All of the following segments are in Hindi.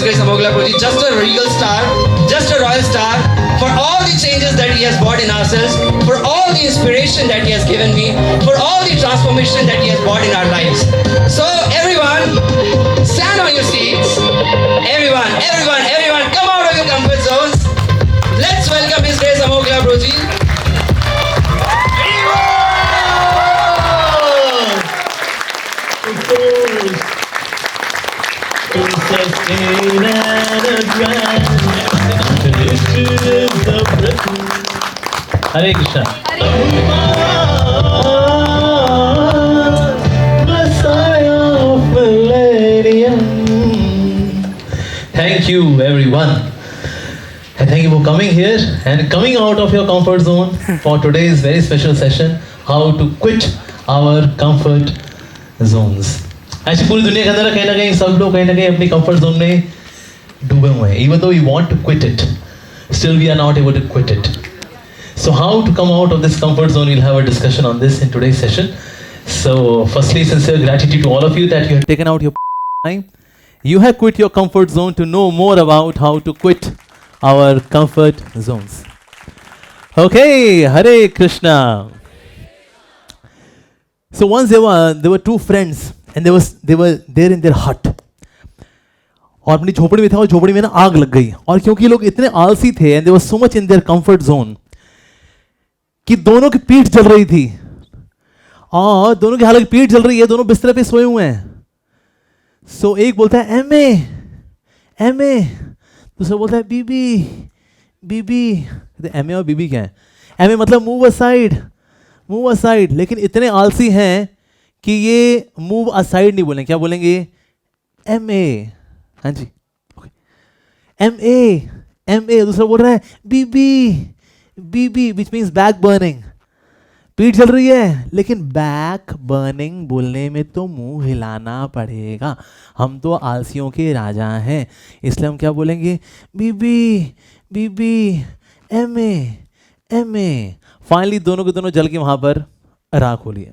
Grace Amoglapurji, just a regal star, just a royal star, for all the changes that he has brought in ourselves, for all the inspiration that he has given me, for all the transformation that he has brought in our lives. So everyone, stand on your seats. Everyone, come out of your comfort zones. Let's welcome His Grace Amoglapurji. Hare Krishna. Thank you everyone, and thank you for coming here and coming out of your comfort zone for today's very special session, how to quit our comfort zones. ऐसी पूरी दुनिया के अंदर कहीं ना कहीं सब लोग कहीं ना कहीं अपनी कंफर्ट जोन में डूबे हुए हैं. Even though we want to quit it, still we are not able to quit it. So how to come out of this comfort zone? We'll have a discussion on this in today's session. So firstly, sincere gratitude to all of you that you have taken out your time. You have quit your comfort zone to know more about how to quit our comfort zones. Okay, Hare Krishna. So once there were two friends and they were there in their hut. और अपनी झोपड़ी में था और झोपड़ी में ना आग लग गई. और क्योंकि लोग इतने आलसी थे and they were so much in their comfort zone कि दोनों की पीठ जल रही थी. और दोनों की हालत पीठ जल रही है, दोनों बिस्तर पे सोए हुए हैं. सो एक बोलता है एमए, दूसरा बोलता है बीबी. एमए और बीबी क्या है? एमए मतलब मूव असाइड. लेकिन इतने आलसी हैं कि ये मूव असाइड नहीं बोलेंगे. क्या बोलेंगे? एमए. हाँ जी, एमए. दूसरा बोल रहा है बीबी विच मीन्स बैक बर्निंग. पीठ जल रही है लेकिन बैक बर्निंग बोलने में तो मुंह हिलाना पड़ेगा. हम तो आलसियों के राजा हैं, इसलिए हम क्या बोलेंगे? बीबी. एमए. फाइनली दोनों के दोनों जल के वहां पर राख हो लिए.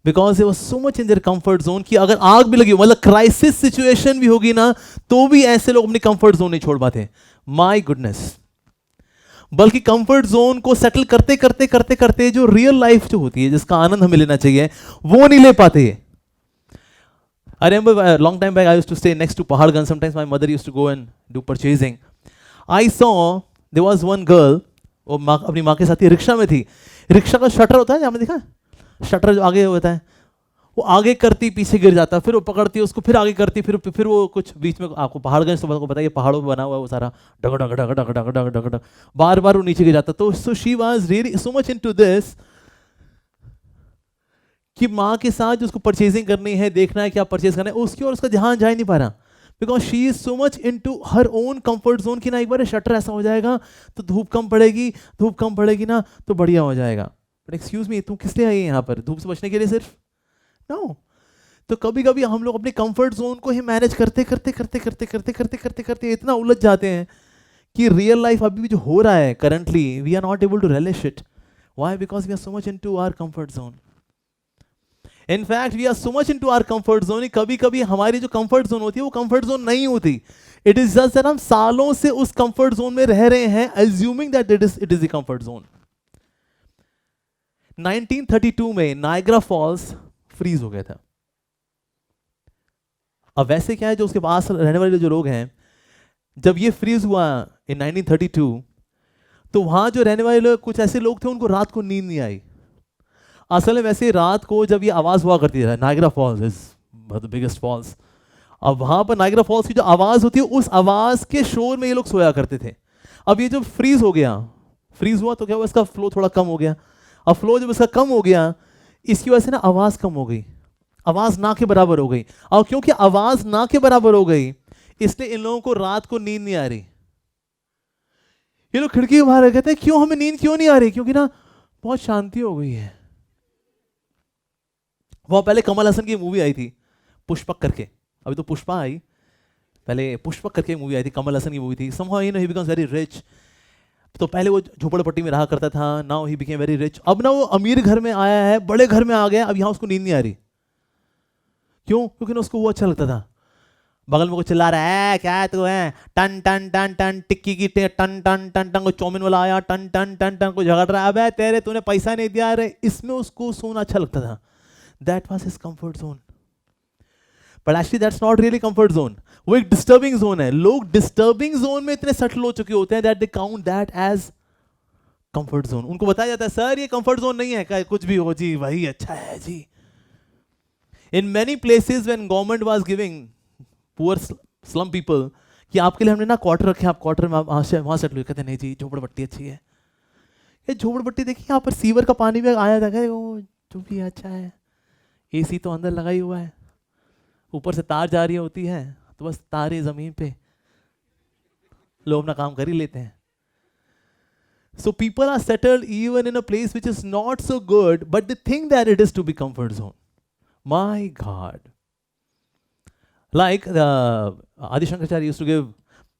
Because they was so much in there comfort zone कि अगर आग भी लगी हो, मतलब क्राइसिस सिचुएशन भी होगी ना, तो भी ऐसे लोग अपनी कंफर्ट जोन नहीं छोड़ पाते. My goodness. बल्कि कंफर्ट जोन को सेटल करते जो रियल लाइफ जो होती है, जिसका आनंद हमें लेना चाहिए, वो नहीं ले पाते. I remember long time back I used to stay next to Paharganj. Sometimes my mother used to go and do purchasing. I saw there was one girl, वो अपनी माँ के साथ ही रिक्शा में थी. रिक्शा का शटर होता है, आपने देखा? शटर जो आगे होता है, वो आगे करती पीछे गिर जाता, फिर वो पकड़ती उसको, फिर आगे करती, फिर वो कुछ बीच में, आपको पहाड़गंज तो आपको बताइए पहाड़ों पे बना हुआ है वो सारा, डग बार वो नीचे गिर जाता. तो so she was really so much into this कि माँ के साथ जो उसको परचेजिंग करनी है, देखना है क्या परचेज करना है, उसकी और उसका ध्यान जा ही नहीं पा रहा. Because she is so much into her own comfort zone कि ना एक बार शटर ऐसा हो जाएगा तो धूप कम पड़ेगी ना तो बढ़िया हो जाएगा. बट एक्सक्यूज मी, तुम किस लिए आई है यहाँ पर? धूप से बचने के लिए सिर्फ? नो. तो कभी कभी हम लोग अपने कंफर्ट जोन को ही मैनेज करते इतना उलझ जाते हैं कि रियल लाइफ अभी भी जो हो रहा है currently, we are not able to relish it. Why? Because we are so much into our comfort zone. In fact we are so much into our comfort zone, कभी कभी हमारी जो कंफर्ट जोन होती है वो कंफर्ट जोन नहीं होती. इट इज जस्ट दैट हम सालों से उस कंफर्ट जोन में रह रहे हैं, assuming that it is the comfort zone. 1932 में नायग्रा फॉल्स फ्रीज हो गया था. अब वैसे क्या है, जो उसके पास रहने वाले जो लोग हैं, जब ये फ्रीज हुआ इन 1932, तो वहां जो रहने वाले लोग, कुछ ऐसे लोग थे उनको रात को नींद नहीं आई. असल में वैसे रात को जब ये आवाज हुआ करती है, Niagara falls is the biggest falls. अब वहां पर नायग्रा फॉल्स की जो आवाज होती है, उस आवाज के शोर में ये लोग सोया करते थे. अब ये जब फ्रीज हुआ तो क्या हुआ, इसका फ्लो थोड़ा कम हो गया. अब फ्लो जब इसका कम हो गया, इसकी वजह से ना आवाज कम हो गई, आवाज ना के बराबर हो गई. और क्योंकि आवाज ना के बराबर हो गई, इसलिए इन लोगों को रात को नींद नहीं आ रही. ये लोग खिड़की के बाहर कहते हैं, क्यों हमें नींद क्यों नहीं आ रही? क्योंकि ना बहुत शांति हो गई है. वो पहले कमल हसन की मूवी आई थी पुष्पक करके, अभी तो पुष्पा आई, पहले पुष्पक करके मूवी आई थी, कमल हसन की मूवी थी. somehow you know he becomes very rich. तो पहले वो झोपड़पट्टी में रहा करता था, now he became very rich. अब ना वो अमीर घर में आया है, बड़े घर में आ गया, अब यहां उसको नींद नहीं आ रही. क्यों? क्योंकि ना उसको वो अच्छा लगता था. बगल में कोई चिल्ला रहा है क्या है तू है, टन टन टन टन, टिक्की की टन टन टन टन, कोई चौमिन वाला आया टन टन टन टन, कोई झगड़ रहा है, अबे तेरे तूने पैसा नहीं दिया रे, इसमें उसको सोना अच्छा लगता था. That was his comfort zone. But actually that's not really comfort zone. वो एक डिस्टर्बिंग जोन है. लोग डिस्टर्बिंग जोन में इतने सटल हो चुके होते हैं that they count that as comfort zone. उनको बताया जाता है सर ये कंफर्ट जोन नहीं है, कुछ भी हो जी वही अच्छा है जी. In many places when government was giving poor slum people कि आपके लिए हमने ना क्वार्टर रखे, आप क्वार्टर में वहां सेटल हुए, कहते नहीं जी झोपड़पट्टी अच्छी है. ये झोपड़पट्टी देखिए यहाँ पर सीवर का पानी भी आया था, वो जो भी अच्छा है, एसी तो अंदर लगा ही हुआ है, ऊपर से तार जा रही होती है तो बस तार ही जमीन पे, लोग अपना काम कर ही लेते हैं. So people are settled even in a place which is not so good, but they think that it is to be comfort zone. My God. Like Adi Shankaracharya used to give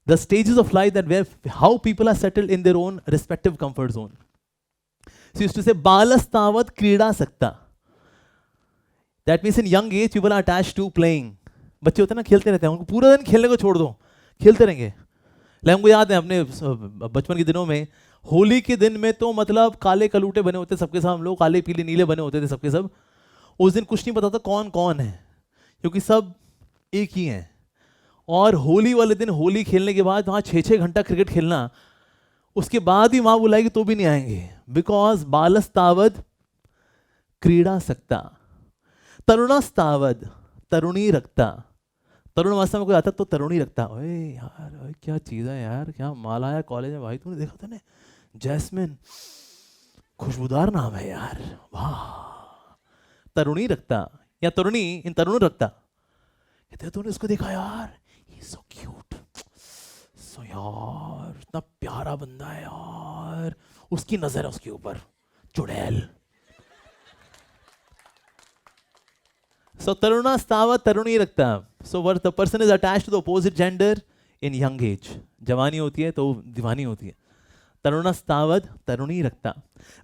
the stages of life that where how people are settled in their own respective comfort zone. So he used to say balastavat krida sakta. That means in young age people are attached to playing. बच्चे होते हैं ना खेलते रहते हैं, उनको पूरा दिन खेलने को छोड़ दो, खेलते रहेंगे. हमको याद है अपने बचपन के दिनों में होली के दिन में तो मतलब काले कलूटे बने होते सबके सब, हम लोग काले पीले नीले बने होते थे सबके सब. उस दिन कुछ नहीं पता था कौन कौन है, क्योंकि सब एक ही हैं. और होली वाले दिन होली खेलने के बाद वहाँ 6-6 घंटा क्रिकेट खेलना, उसके बाद ही माँ बुलाएगी तो भी नहीं आएंगे. बिकॉज बालस्तावद क्रीड़ा सकता, तरुणास्तावद तरुणी रखता. तरुण अवस्था में कोई आता तो तरुणी रखता. ओए यार ओए क्या चीज़ है यार, क्या माल आया कॉलेज में भाई, तूने देखा था ना जैस्मिन, खुशबूदार नाम है यार, वाह. तरुणी रखता या तरुणी इन तरुण रखता. कहते तूने उसको देखा यार, ही सो क्यूट, सो यार इतना प्यारा बंदा है यार, उसकी नजर है उसके ऊपर, चुड़ैल. So taruna stava taruni रखता. So what the person is attached to the opposite gender in young age. जवानी होती है तो दीवानी होती है. तरुणा स्तावद तरुणी रखता.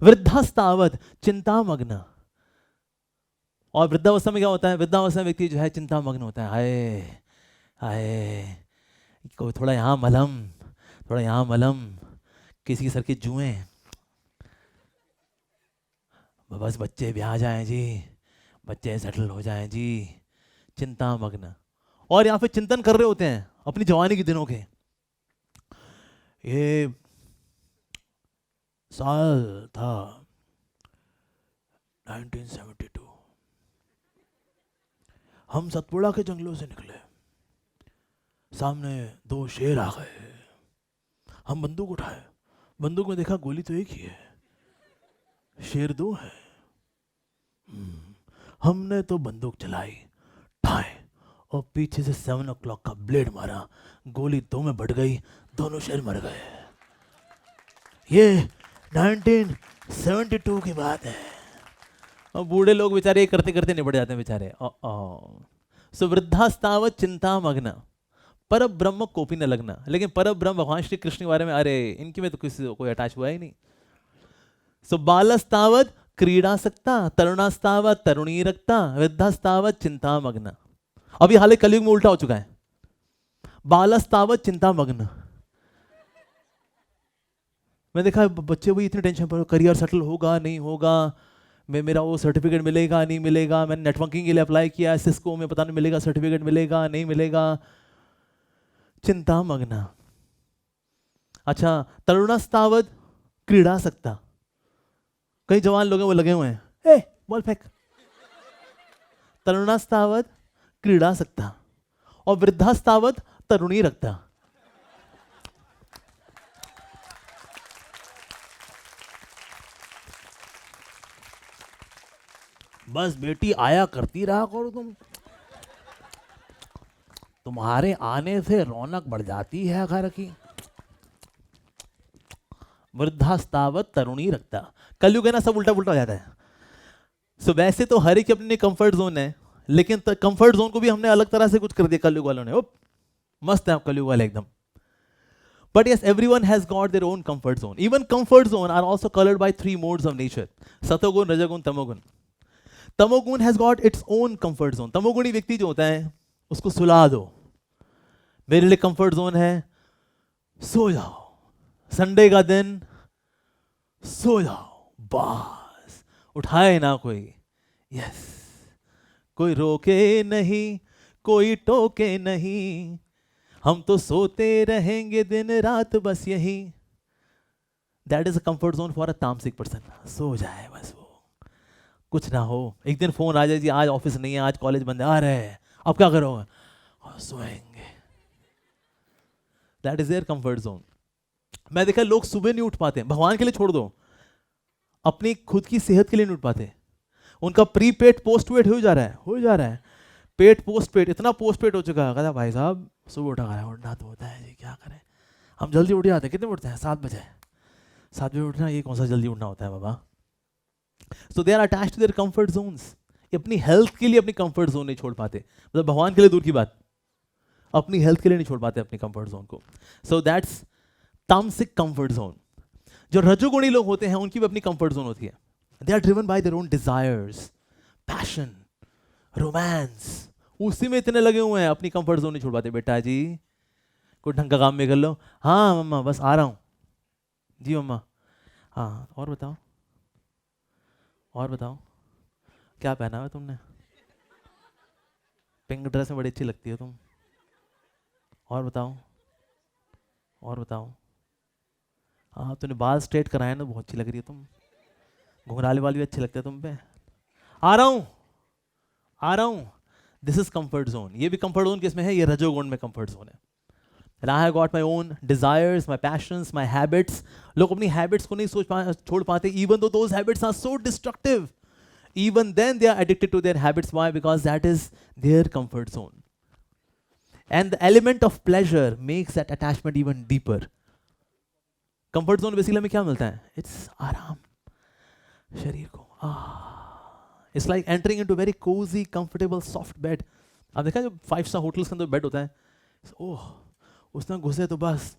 वृद्धा स्तावद चिंता मग्न. और वृद्धावस्था में क्या होता है, वृद्धावस्था में व्यक्ति जो है चिंता मग्न होता है. हाय हाय कोई थोड़ा यहाँ मलहम, थोड़ा यहाँ मलहम, किसी के सर के जुएं, बस बच्चे ब्याह जाएं जी, बच्चे सेटल हो जाएं जी, चिंता मग्न. और यहाँ पे चिंतन कर रहे होते हैं अपनी जवानी के दिनों के. ये साल था 1972, हम सतपुड़ा के जंगलों से निकले, सामने 2 शेर आ गए, हम बंदूक उठाए, बंदूक में देखा गोली तो एक ही है, शेर 2 है. हमने तो बंदूक चलाई, ठाए, और पीछे से 7 o'clock का ब्लेड मारा, गोली 2 में बढ़ गई, दोनों शेर मर गए. ये 1972 की बात है. और बूढ़े लोग बेचारे करते करते निपट जाते हैं बेचारे. सो वृद्धास्तावत चिंता मग्न, पर ब्रह्म कोपी न लगना. लेकिन पर ब्रह्म भगवान श्री कृष्ण के बारे में, अरे इनकी में तो किसी कोई अटैच हुआ ही नहीं. सो बालस्तावत क्रीड़ा सकता, तरुणास्तावत तरुणी रखता, वृद्धास्तावत चिंता मग्न. अभी हाल कलयुग में उल्टा हो चुका है. बालस्तावत चिंता मग्न. मैं देखा बच्चे वही इतने टेंशन पर, करियर सेटल होगा नहीं होगा, मेरा वो सर्टिफिकेट मिलेगा नहीं मिलेगा, मैंने नेटवर्किंग के लिए अप्लाई किया सिस्को में, पता नहीं मिलेगा सर्टिफिकेट मिलेगा नहीं मिलेगा, चिंता मग्न. अच्छा तरुणास्तावत क्रीड़ा सकता. कई जवान लोग हैं वो लगे हुए हैं, ए बॉल फेंक. तरुणास्तावत क्रीड़ा सकता. और वृद्धास्तावत तरुणी रखता. बस बेटी आया करती रहा करो तुम, तुम्हारे आने से रौनक बढ़ जाती है घर की. वृद्धास्तावत तरुणी रखता. कलयुग है ना, सब उल्टा पुल्टा हो जाता है. सो वैसे तो हर एक अपनी कंफर्ट जोन है, लेकिन कंफर्ट जोन को भी हमने अलग तरह से कुछ कर दिया कलयुग वालों ने. मस्त है कलयुग वाले एकदम. But yes, everyone has got their own comfort zone. Even comfort zone are also colored by 3 modes of nature. सतोगुण, रजोगुण, तमोगुण. तमोगुण has got its own comfort zone. तमोगुणी व्यक्ति जो होता है उसको सुला दो, मेरे लिए कंफर्ट जोन है सो जाओ, संडे का दिन सो जाओ, बस उठाए ना कोई, यस, कोई रोके नहीं, कोई टोके नहीं, हम तो सोते रहेंगे दिन रात बस यही. That is a comfort zone for a तामसिक पर्सन. सो जाए बस वो, कुछ ना हो. एक दिन फोन आ जाए जी आज ऑफिस नहीं है, आज कॉलेज बंद है, आ रहे हैं, अब क्या करोगे, और सोएंगे. That is their comfort zone. मैं देखा लोग सुबह नहीं उठ पाते, भगवान के लिए छोड़ दो, अपनी खुद की सेहत के लिए नहीं उठ पाते. उनका प्री पेड पोस्ट पेड हो जा रहा है, हो जा रहा है. पेड पोस्ट पेड, इतना पोस्ट पेड हो चुका है. कहता भाई साहब सुबह उठना तो होता है जी, क्या करें, हम जल्दी उठ जाते हैं. कितने उठते हैं, 7 बजे. 7 बजे उठना, ये कौन सा जल्दी उठना होता है बाबा. So they are attached to their comfort zones. अपनी हेल्थ के लिए अपनी कंफर्ट जोन नहीं छोड़ पाते. मतलब भगवान के लिए दूर की बात, अपनी हेल्थ के लिए नहीं छोड़ पाते अपनी कंफर्ट जोन को. सो दैट्स तामसिक कंफर्ट जोन. जो रजोगुणी लोग होते हैं उनकी भी अपनी कंफर्ट जोन होती है. They are driven by their own desires, passion, romance. उसी में इतने लगे हुए हैं, अपनी कंफर्ट जोन नहीं छोड़ पाते. बेटा जी कोई ढंग का काम में कर लो. हाँ मम्मा बस आ रहा हूँ. जी मम्मा. हाँ और बताओ, और बताओ क्या पहना है तुमने, पिंक ड्रेस में बड़ी अच्छी लगती है तुम. और बताओ, और बताओ. हाँ तूने बाल स्ट्रेट कराए ना, बहुत अच्छी लग रही है तुम. घुंघराले वाली भी अच्छे लगते हैं तुम पे. आ रहा हूँ, आ रहा हूँ. This is comfort zone. ये भी कंफर्ट जोन किसमें है, ये रजोगुण में कंफर्ट जोन है. And I have got my own desires, my passions, my habits. लोग अपनी habits को नहीं छोड़ पाते, even though those habits are so destructive. Even then they are addicted to their habits. Why? Because that is their comfort zone. And the element of pleasure makes that attachment even deeper. Comfort zone basically हमें क्या मिलता है? It's आराम, शरीर को. It's like entering into a very cozy, comfortable, soft bed. आप देखा जो 5 स्टार होटल्स के अंदर बेड होता है, ओह उसमें घुसे तो बस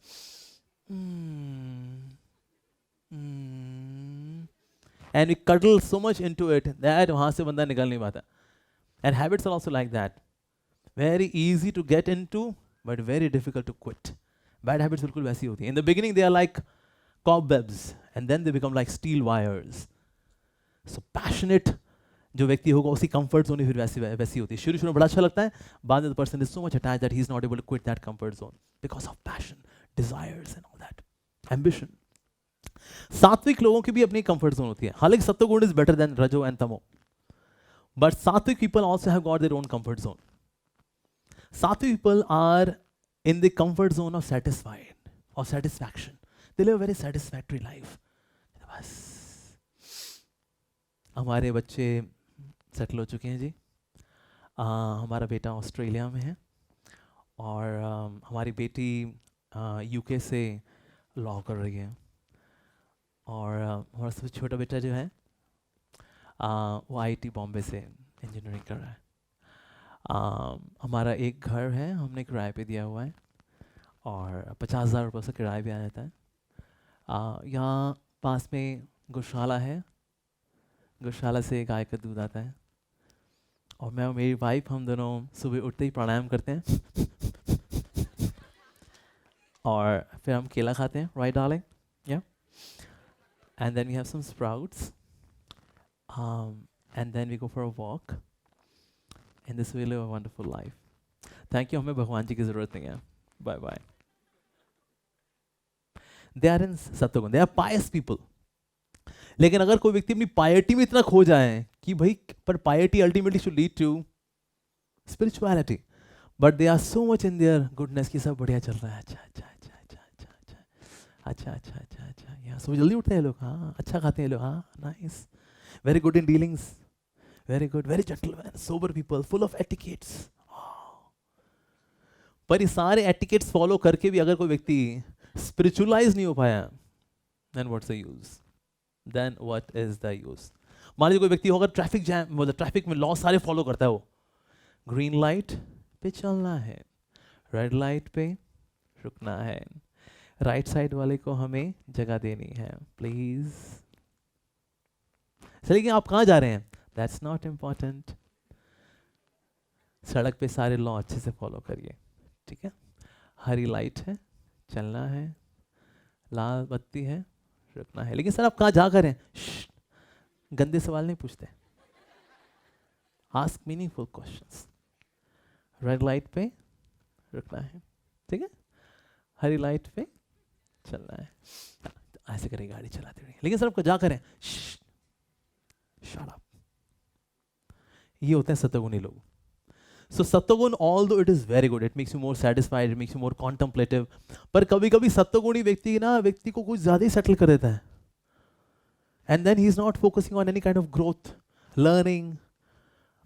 and we cuddle so much into it that वहां से बंदा निकल नहीं पाता. And habits are also like that. Very easy to get into but very difficult to quit. Bad habits बिल्कुल वैसी होती हैं. In the beginning they are like cobwebs and then they become like steel wires. So passionate जो व्यक्ति होगा उसकी कंफर्ट जोन फिर वैसी होती है. शुरू शुरू में बड़ा अच्छा लगता है, बाद में the person is so much attached that he is not able to quit that comfort zone because of passion, desires and all that, ambition. सात्विक लोगों की भी अपनी कंफर्ट जोन होती है. हालांकि सत्वगुण इज बेटर देन रजो एंड तमो, बट सात्विक people also have got their own comfort zone. सात्विक people are in the comfort zone of satisfied और satisfaction. They live a very satisfactory life. बस हमारे बच्चे सेटल हो चुके हैं जी. हमारा बेटा ऑस्ट्रेलिया में है और हमारी बेटी यूके से लॉ कर रही है. और हमारा सबसे छोटा बेटा जो है वो आईआईटी बॉम्बे से इंजीनियरिंग कर रहा है. हमारा एक घर है, हमने किराए पे दिया हुआ है और 50,000 रुपये से किराया भी आ जाता है. यहाँ पास में गौशाला है, गौशाला से गाय का दूध आता है. और मैं और मेरी वाइफ हम दोनों सुबह उठते ही प्राणायाम करते हैं और फिर हम केला खाते हैं, right darling, yeah, and then we have some sprouts and then we go for a walk. In this way live a wonderful life. Thank you. हमें भगवान जी की जरूरत नहीं है. Bye bye. They are in सत्वगुण, दे आर पायस पीपल. लेकिन अगर कोई व्यक्ति अपनी पायटी में इतना खो जाए कि भाई, पर piety ultimately should lead to spirituality, but they are so much in their goodness की सब बढ़िया चल रहा है. अच्छा अच्छा अच्छा अच्छा अच्छा अच्छा अच्छा अच्छा अच्छा अच्छा. यहाँ सुबह जल्दी उठते हैं लोग, हाँ अच्छा खाते हैं लोग, हाँ nice, very good in dealings, very good, very gentleman, sober people, full of etiquettes. पर ये सारे एटिकेट्स फॉलो करके भी अगर कोई व्यक्ति स्पिरिचुअलाइज नहीं हो पाया, then what's the use, then what is the use. मान लीजिए कोई व्यक्ति होगा ट्रैफिक जैम, मतलब ट्रैफिक में लॉ सारे फॉलो करता है, वो ग्रीन लाइट पे चलना है, रेड लाइट पे रुकना है, राइट साइड वाले को हमें जगह देनी है प्लीज. लेकिन आप कहाँ जा रहे हैं, दैट्स नॉट इम्पॉर्टेंट. सड़क पे सारे लॉ अच्छे से फॉलो करिए, ठीक है. हरी लाइट है, चलना है, लाल बत्ती है, रुकना है। लेकिन सर आप कहाँ जा कर रहे हैं? गंदे सवाल नहीं पूछते, ask meaningful questions. Red light पे रुकना है, ठीक है, हरी लाइट पे चलना है, ऐसे करें गाड़ी चलाते हुए। लेकिन सर आपको जा करें, शट अप। ये होते हैं सतगुणी लोग। सो सत्वगुण, although it is very good, it makes you more satisfied, it makes you more contemplative, पर कभी कभी सत्वगुणी व्यक्ति को कुछ ज्यादा ही सेटल कर देता है, and then he is not focusing on any kind of growth, learning,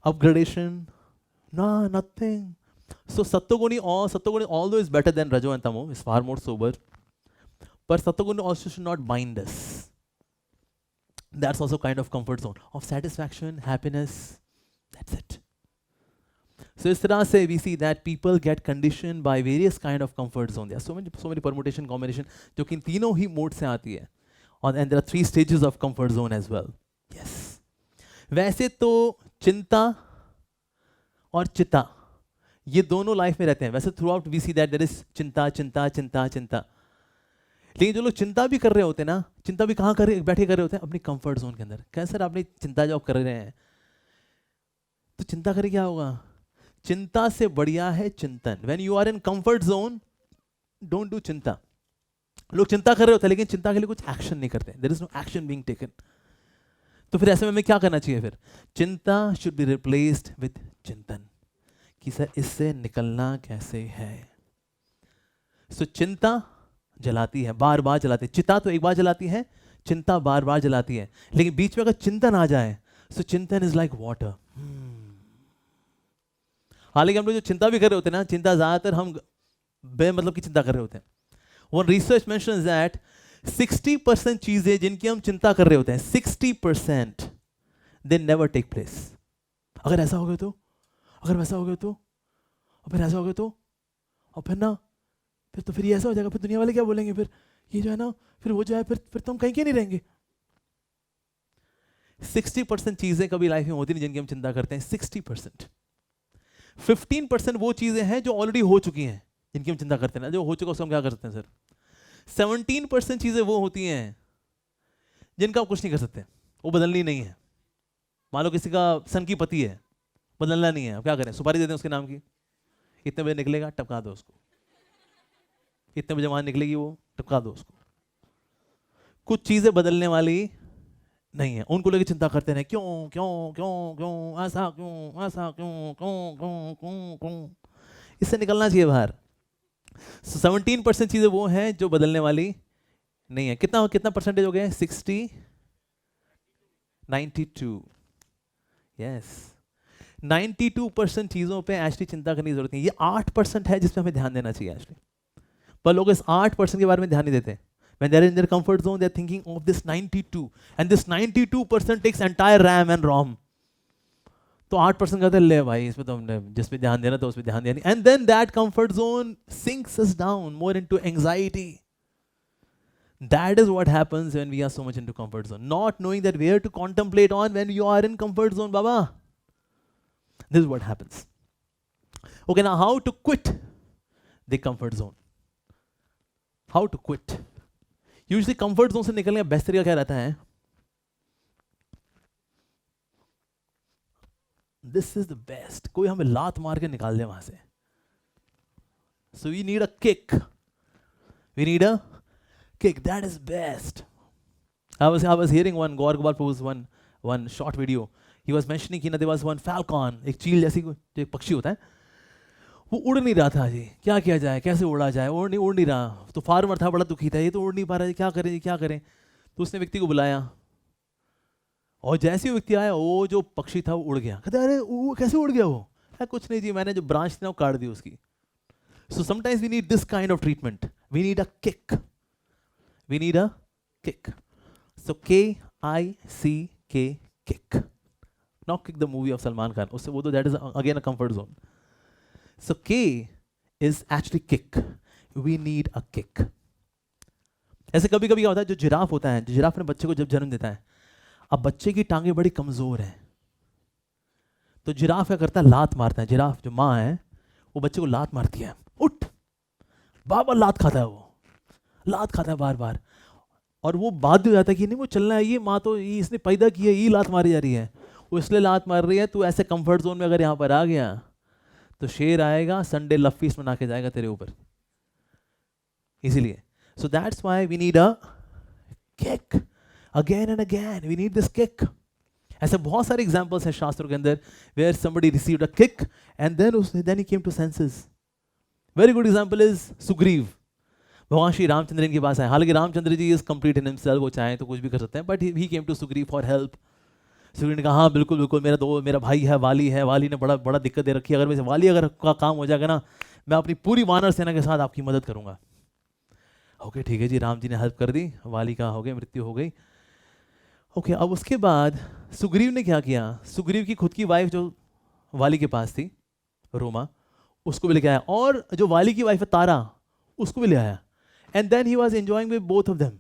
upgradation, nothing. So Sattva-guni, although is better than Rajo and Tamo, is far more sober, but Sattva-guni also should not bind us. That's also kind of comfort zone of satisfaction, happiness. That's it. So इस तरह से we see that people get conditioned by various kind of comfort zone. There are so many permutation combination जो कि इन तीनों ही मोड से आती है, and there are 3 stages of comfort zone as well. Yes. वैसे तो चिंता और चिता ये दोनों लाइफ में रहते हैं। वैसे throughout we see that there is चिंता चिंता चिंता चिंता, लेकिन जो लोग चिंता भी कर रहे होते हैं ना, चिंता भी कहाँ बैठे कर रहे होते हैं? अपनी कंफर्ट जोन के अंदर। कैसे सर आपने चिंता जॉब कर रहे हैं, तो चिंता करे क्या होगा? चिंता से बढ़िया है चिंतन। When you are in comfort zone, don't do चिंता। लोग चिंता कर रहे होते हैं लेकिन चिंता के लिए कुछ एक्शन नहीं करते, there is no action being taken. तो फिर ऐसे में हमें क्या करना चाहिए? फिर चिंता शुड बी रिप्लेस्ड विद चिंतन, कि सर इससे निकलना कैसे है। सो चिंता जलाती है, बार बार जलाती है। चिता तो एक बार जलाती है, चिंता बार बार जलाती है। लेकिन बीच में अगर चिंतन आ जाए, सो चिंतन इज लाइक वाटर। हालांकि हम लोग जो चिंता भी कर रहे होते हैं ना, चिंता ज्यादातर हम बेमतलब की चिंता कर रहे होते हैं। वन रिसर्च मेंशन्स दैट 60% चीजें जिनकी हम चिंता कर रहे होते हैं, 60% दे नेवर टेक प्लेस। अगर ऐसा हो गया तो, अगर वैसा हो गया तो, और फिर ऐसा हो गया तो, और फिर ना, फिर तो फिर ये ऐसा हो जाएगा, फिर दुनिया वाले क्या बोलेंगे, फिर ये जो है ना, फिर वो जो है, फिर तो हम कहीं के नहीं रहेंगे। 60% चीजें कभी लाइफ में होती नहीं जिनकी हम चिंता करते हैं, 60%। 15% वो चीजें हैं जो ऑलरेडी हो चुकी हैं जिनकी हम चिंता करते हैं ना, जो हो चुका उसको हम क्या कर सकते हैं सर? 17% चीजें वो होती हैं जिनका आप कुछ नहीं कर सकते, वो बदलनी नहीं है। मान लो किसी का सन की पति है, बदलना नहीं है, अब क्या करें? सुपारी दे दें उसके नाम की, इतने बजे निकलेगा, टपका दो उसको। इतने बजे वहां निकलेगी वो, टपका दो उसको। कुछ चीजें बदलने वाली नहीं है, उनको लेकर चिंता करते रहे, क्यों क्यों क्यों क्यों, ऐसा क्यों, ऐसा क्यों, क्यों क्यों क्यों क्यों। इससे निकलना चाहिए बाहर। 17% चीजें वो हैं जो बदलने वाली नहीं है। कितना कितना परसेंटेज हो गया? 60, 92। यस, 92% चीजों पे एक्चुअली चिंता करने की जरूरत नहीं है। ये 8% है जिस पे हमें ध्यान देना चाहिए एक्चुअली, पर लोग इस 8% के बारे में ध्यान नहीं देते। When they're in their comfort zone, they're thinking of this 92, and this 92% takes entire RAM and ROM. तो 8% कहते हैं ले भाई, इसमें तो हमने जिस पे ध्यान देना था उस पे ध्यान दिया नहीं, and then that comfort zone sinks us down more into anxiety. That is what happens when we are so much into comfort zone, not knowing that where to contemplate on when you are in comfort zone, Baba. This is what happens. Okay, now how to quit the comfort zone? How to quit? Usually comfort zone से निकलने का बेस्ट तरीका क्या रहता है? This is the best. कोई हमें लात मार के निकाल दे वहां से. So we need a kick. We need a kick. That is best. I was hearing one Gaur Gopal Prabhu's one short video. He was mentioning कि ना there was one falcon, एक चील जैसी जो एक पक्षी होता है, वो उड़ नहीं रहा था जी। क्या किया जाए, कैसे उड़ा जाए? उड़ नहीं रहा। तो फार्मर था, बड़ा दुखी था, ये तो उड़ नहीं पा रहा है, क्या करें जी, क्या करें? तो उसने व्यक्ति को बुलाया, और जैसे ही व्यक्ति आया, वो जो पक्षी था वो उड़ गया। कहते अरे वो कैसे उड़ गया? वो कुछ नहीं जी, मैंने जो ब्रांच थी ना वो काट दी उसकी। So sometimes we need this kind of treatment. We need a kick, we need a kick. So KICK, kick, not kick the movie of Salman Khan, उससे वो तो that is again a comfort zone. So K is actually kick. We need a kick. ऐसे कभी कभी क्या होता है, जो जिराफ होता है, जो जिराफ अपने बच्चे को जब जन्म देता है, अब बच्चे की टांगे बड़ी कमजोर हैं, तो जिराफ क्या करता है? लात मारता है। जिराफ जो माँ है वो बच्चे को लात मारती है, उठ। बार बार लात खाता है, वो लात खाता है बार बार, और वो बाध्य हो जाता है कि नहीं वो चलना है, ये माँ तो ये इसने पैदा की है, ये लात मारी जा रही है, वो इसलिए लात मार रही है। तू ऐसे कंफर्ट जोन में अगर यहाँ पर आ गया तो शेर आएगा, संडे लव फीस्ट बना के जाएगा तेरे ऊपर। इसीलिए so that's why we need a kick again and again, we need this kick. ऐसे बहुत सारे एग्जांपल्स हैं शास्त्रों के अंदर where somebody received a kick and then he came to senses. Very good example is Sugriva. भगवान श्री रामचंद्र इनके पास आए, हालांकि Ramachandra ji is complete in himself, वो चाहे तो कुछ भी कर सकते हैं, but he came to Sugriva for help. Sugriva ने कहा हाँ बिल्कुल बिल्कुल, मेरा भाई है वाली है, वाली ने बड़ा दिक्कत दे रखी है, अगर वैसे वाली अगर का काम हो जाएगा ना, मैं अपनी पूरी वानर सेना के साथ आपकी मदद करूंगा। ओके ठीक है जी, राम जी ने हेल्प कर दी, वाली का हो गया, मृत्यु हो गई। ओके अब उसके बाद सुग्रीव ने क्या किया, सुग्रीव की खुद की वाइफ जो वाली के पास थी, रोमा, उसको भी लेके आया, और जो वाली की वाइफ है तारा, उसको भी ले आया, and then he was enjoying with both of them,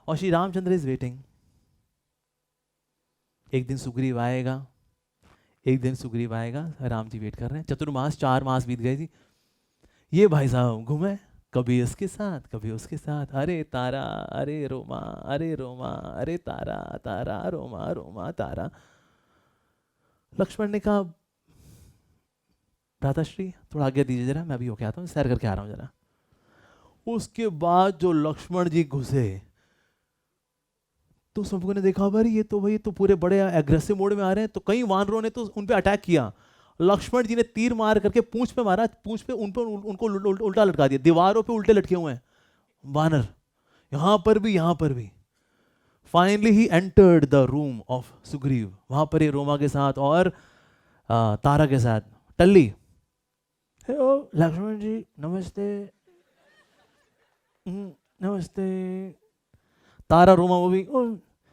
और श्री रामचंद्र इज वेटिंग। एक दिन सुग्रीव आएगा, एक दिन सुग्रीव आएगा, राम जी वेट कर रहे हैं, चतुर्मास 4 मास बीत गए जी, ये भाई साहब घूमे कभी इसके साथ कभी उसके साथ, अरे तारा अरे रोमा, अरे रोमा अरे तारा, तारा रोमा, रोमा तारा। लक्ष्मण ने कहा भ्राताश्री थोड़ा आज्ञा दीजिए जरा, मैं अभी होके आता हूँ, सैर करके आ रहा हूँ जरा। उसके बाद जो लक्ष्मण जी घुसे तो सबको ने देखा भाई ये तो पूरे बड़े एग्रेसिव मोड में आ रहे हैं, तो कई वानरों ने तो उन पे अटैक किया। लक्ष्मण जी ने तीर मार करके पूंछ पे मारा, पूंछ पे उनको उल्टा लटका दिया, दीवारों पे उल्टे लटके हुए हैं वानर, यहां पर भी यहां पर भी। Finally he entered the room of Sugriva, वहां पर ही रोमा के साथ और तारा के साथ टल्ली, ओ लक्ष्मण जी नमस्ते, नमस्ते। तारा रोमा वो भी, ओ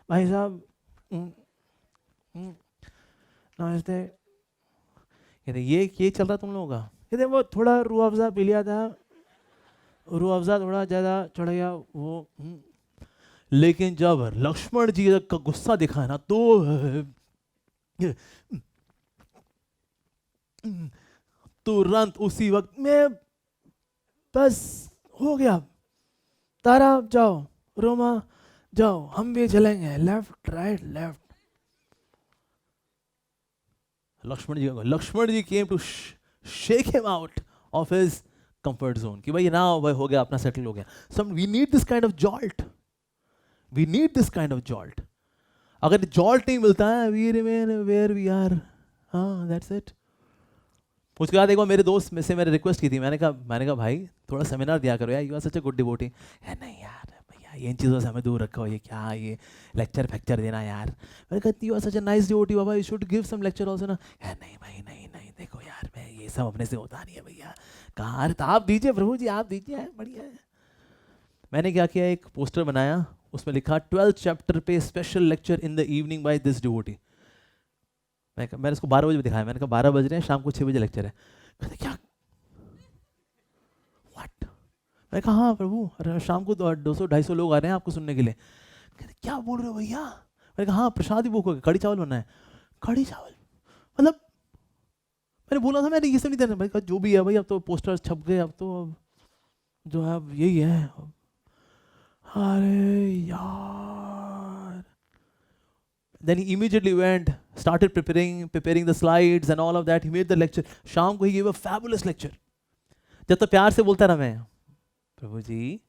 भाई साहब नमस्ते। कहते ये चल रहा तुम लोगों का, कहते वो थोड़ा रूह अफ़ज़ा पी लिया था, रूह अफ़ज़ा थोड़ा ज़्यादा चढ़ गया वो। लेकिन जब लक्ष्मण जी का गुस्सा दिखा ना तो तुरंत उसी वक्त में बस हो गया, तारा जाओ, रोमा जाओ, हम भी चलेंगे, left right left. Lakshman ji came to shake him out of his comfort zone कि भाई ना भाई हो गया, अपना सेटल हो गया। So we need this kind of jolt, we need this kind of jolt. अगर जॉल्ट नहीं मिलता है, we remain where we are, हाँ दैट्स इट। उसके बाद एक बार मेरे दोस्त में से मैंने रिक्वेस्ट की थी, मैंने कहा भाई थोड़ा सेमिनार दिया करो यार, you are such a good devotee. है नहीं यार भैया, ये इन चीज़ों से हमें दूर रखो, ये क्या ये लेक्चर फैक्चर देना यार। मैंने कहा you are such a nice devotee बाबा, you should give some lecture also ना। है नहीं भाई, नहीं नहीं देखो यार, मैं ये सब अपने से होता नहीं है भैया। कहा अरे तो आप दीजिए प्रभु जी, आप दीजिए, बढ़िया है। मैंने क्या किया, एक पोस्टर बनाया, उसमें लिखा 12th चैप्टर पे special lecture in the evening by this devotee. मैंने उसको 12 बजे दिखाया, मैंने कहा 12 बज रहे हैं, शाम को 6 बजे लेक्चर है। कहते क्या व्हाट? मैंने कहा हाँ प्रभु, अरे शाम को 200-250 लोग आ रहे हैं आपको सुनने के लिए। कहते क्या बोल रहे हो भैया? मैंने कहा हाँ प्रसाद ही बुक हो गया, कड़ी चावल बनना है। कड़ी चावल मतलब मैंने बोला था मैंने ये सब नहीं देना। भाई कहा जो भी है भाई, अब तो पोस्टर छप गए, अब तो अब जो है अब यही है। अरे यार, then he immediately went, started preparing the slides and all of that. He made the lecture. शाम को he gave a fabulous lecture. जब तो प्यार से बोलता रहा मैं, प्रभु जी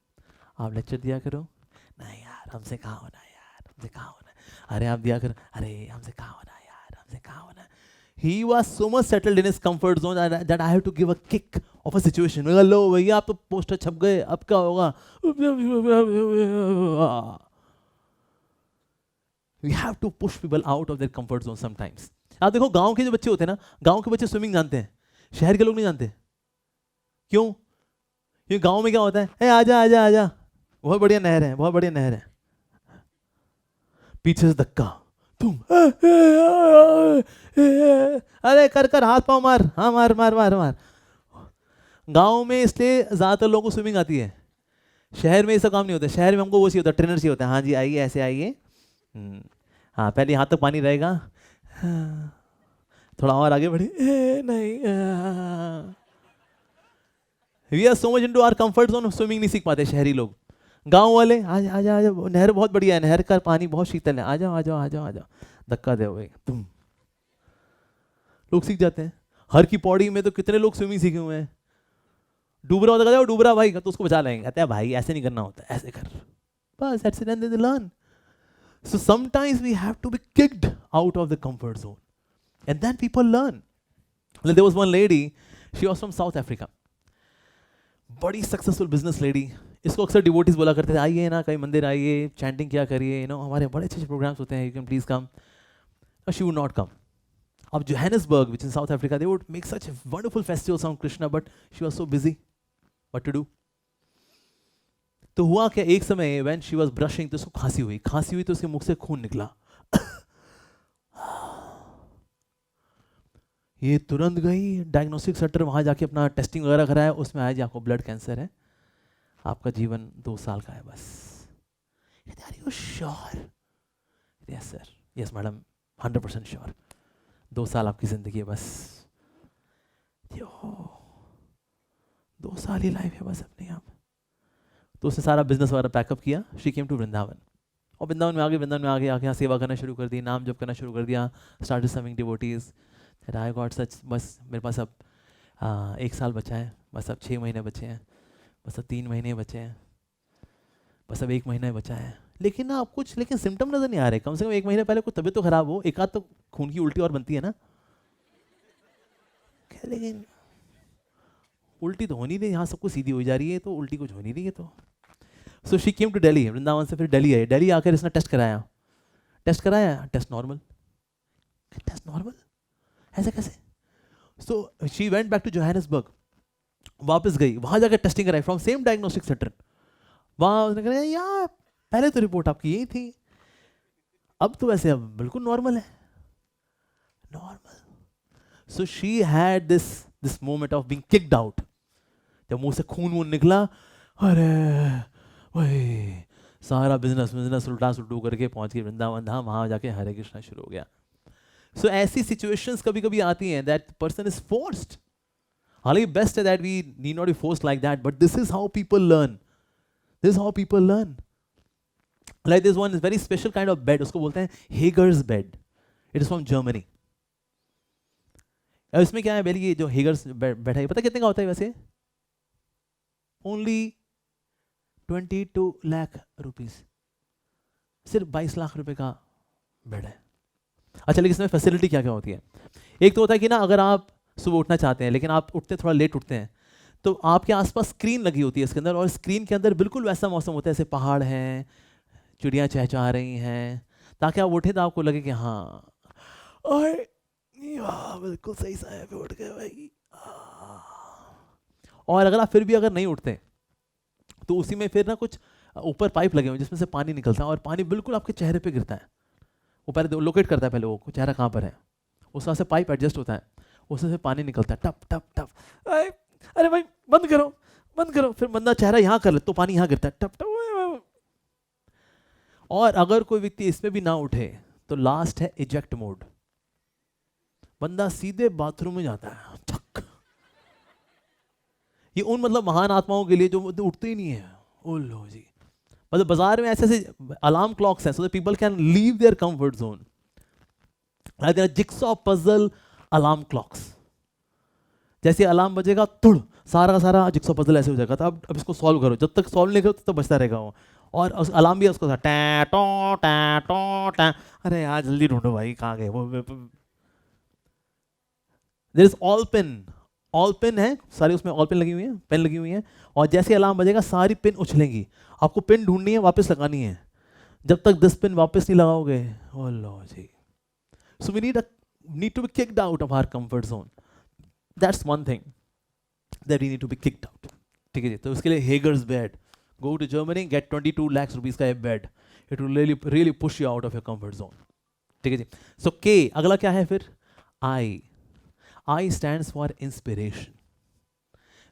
आप लेक्चर दिया करो। नहीं यार हमसे कहाँ होना है यार, हमसे कहाँ होना है। अरे आप दिया करो, अरे हमसे कहाँ होना है यार, हमसे कहाँ होना है। He was so much settled in his comfort zone that I have to give a kick of a situation. मैं कहा लो भैया आप तो पोस्टर छप गए, अब क्या होगा। We have to push people out of their comfort zone sometimes. आप देखो गांव के जो बच्चे होते हैं ना, गांव के बच्चे स्विमिंग जानते हैं, शहर के लोग नहीं जानते। क्यों? क्योंकि गांव में क्या होता है, ए आजा आजा आजा, बहुत बढ़िया नहर है, बहुत बढ़िया नहर है, पीछे से धक्का, तुम अरे कर कर हाथ पाँव मार, हाँ मार मार मार मार। गांव में इसलिए ज्यादातर लोगों को स्विमिंग आती है, शहर में ये सब काम नहीं होता। शहर में हमको वो चाहिए होता है, ट्रेनर चाहिए होता है। हाँ जी आइए, ऐसे आइए, हाँ पहले यहाँ तक पानी रहेगा, थोड़ा और आगे बढ़िए, नहीं we are so much into our comfort zone, swimming नहीं सीख पाते शहरी लोग। गांव वाले आजा आजा आजा, नहर बहुत बढ़िया है, नहर का पानी बहुत शीतल है, आ जाओ आ जाओ आ जाओ आ जाओ, धक्का दे भाई तुम, लोग सीख जाते हैं। हर की पौड़ी में तो कितने लोग स्विमिंग सीखे हुए हैं। डूबरा होता है, डूबरा भाई, तो उसको बचा लेंगे, कहते हैं भाई ऐसे नहीं करना होता, ऐसे कर, बस that's it and they learn. So sometimes we have to be kicked out of the comfort zone, and then people learn. Like there was one lady, she was from South Africa, बड़ी सक्सेसफुल बिजनेस लेडी। इसको अक्सर डिवोटीज बोला करते थे, आइए ना कहीं मंदिर आइए, चैंटिंग क्या करिए, यू नो हमारे बड़े अच्छे अच्छे प्रोग्राम्स होते हैं, you can please come. She would not come. अब Johannesburg which in South Africa, they would make such wonderful festivals on Krishna, but she was so busy, what to do. तो हुआ क्या, एक समय व्हेन शी वाज ब्रशिंग तो उसको खांसी हुई तो उसके मुख से खून निकला। ये तुरंत गई डायग्नोस्टिक सेंटर, वहां जाके अपना टेस्टिंग वगैरह कराया, उसमें आया जी आपको ब्लड कैंसर है, आपका जीवन 2 साल का है बस। Are you sure? Yes sir, yes madam, 100% sure, 2 साल आपकी जिंदगी है बस। 2 साल ही लाइफ है बस अपने आप। तो उसने सारा बिजनेस वगैरह पैकअप किया, शी केम टू वृंदावन, और वृंदावन में आके यहाँ सेवा करना शुरू कर दी, नाम जप करना शुरू कर दिया, started serving devotees. I got such, बस मेरे पास अब 1 साल बचा है, बस अब 6 महीने बचे हैं, बस अब 3 महीने बचे हैं, बस अब 1 महीना ही बचा है। लेकिन ना आप कुछ, लेकिन सिम्टम नजर नहीं आ रहे, कम से कम 1 महीने पहले कोई तबीयत तो खराब हो, एक आध तो खून की उल्टी और बनती है ना, लेकिन उल्टी तो होनी नहीं, यहाँ सब कुछ सीधी हो जा रही है, तो उल्टी कुछ हो नहीं रही है। तो so she came to Delhi, Vrindavan से फिर दिल्ली आई। दिल्ली आकर इसने टेस्ट कराया, टेस्ट नॉर्मल, ऐसे कैसे? So she went back to Johannesburg, वापस गई, वहां जाकर टेस्टिंग कराई फ्रॉम सेम डायग्नोस्टिक सेंटर। वहां उसने कहा यार पहले तो रिपोर्ट आपकी यही थी, अब तो वैसे अब बिल्कुल नॉर्मल है, normal. So she had this moment of being kicked out. जब मुंह से खून निकला, अरे वही सारा बिजनेस उल्टा सुल्टू करके पहुंच गए वृंदावन धाम, वहां जाके हरे कृष्णा शुरू हो गया। सो ऐसी सिचुएशंस कभी कभी आती हैं दैट पर्सन इज फोर्स्ड। हालांकि बेस्ट है that we need not be forced like that, but this is how people learn, like this one is very special kind of bed, उसको बोलते हैं Hegar's bed, it is from Germany. इसमें क्या है, ये जो हेगर्स बेड है, पता कितने का होता है वैसे? ओनली 22 लाख रुपीज, सिर्फ 22 लाख रुपए का बेड है। अच्छा, लेकिन इसमें फैसिलिटी क्या क्या होती है? एक तो होता है कि ना अगर आप सुबह उठना चाहते हैं लेकिन आप उठते थोड़ा लेट उठते हैं, तो आपके आसपास स्क्रीन लगी होती है इसके अंदर, और स्क्रीन के अंदर बिल्कुल वैसा मौसम होता है, जैसे पहाड़ हैं, चिड़ियाँ चहचहा रही हैं, ताकि आप उठे तो आपको लगे कि हाँ और बिल्कुल सही समय पे उठ गए भाई। और अगर आप फिर भी अगर नहीं उठते तो उसी में फिर ना कुछ ऊपर पाइप लगे हुए जिसमें से पानी निकलता है, और पानी बिल्कुल आपके चेहरे पे गिरता है। वो पहले लोकेट करता है पहले वो चेहरा कहाँ पर है, उस वहाँ से पाइप एडजस्ट होता है, उसमें से पानी निकलता है टप टप टप। अरे भाई बंद करो, फिर बंदा चेहरा यहाँ कर ले तो पानी यहाँ गिरता है टप टप। और अगर कोई व्यक्ति इसमें भी ना उठे तो लास्ट है इजेक्ट मोड, बंदा सीधे बाथरूम में जाता है चक। ये उन मतलब महान आत्माओं के लिए जो उठते ही नहीं है, ओ लो जी। मतलब बाजार में ऐसे ऐसे अलार्म क्लॉक्स हैं so that people can leave their comfort zone, like there are jigsaw puzzle alarm clocks. जैसे अलार्म बजेगा तुड़ सारा का सारा जिक्सॉ पजल ऐसे हो जाएगा, तो अब इसको सॉल्व करो, जब तक सॉल्व नहीं करो तब तक बचता रहेगा वो। और अलार्म भी है उसको टा टो टा टो टा, अरे यार जल्दी ढूंढो भाई कहाँ गए वो। देयर इज ऑल पेन है सारी, उसमें ऑल पेन लगी हुई है, पेन लगी हुई है, और जैसे अलार्म बजेगा सारी पिन उछलेंगी, आपको पिन ढूंढनी है, वापस लगानी है। जब तक 10 पिन वापस नहीं लगाओगे, ओ लो जी। So we need to be kicked out of our comfort zone, that's one thing that we need to be kicked out. ठीक है जी, तो उसके लिए Hegar's bed, go to Germany, get 22 lakh rupees का bed, it will really push you out of your comfort zone. ठीक है जी। सो के अगला क्या है फिर? I stands for inspiration.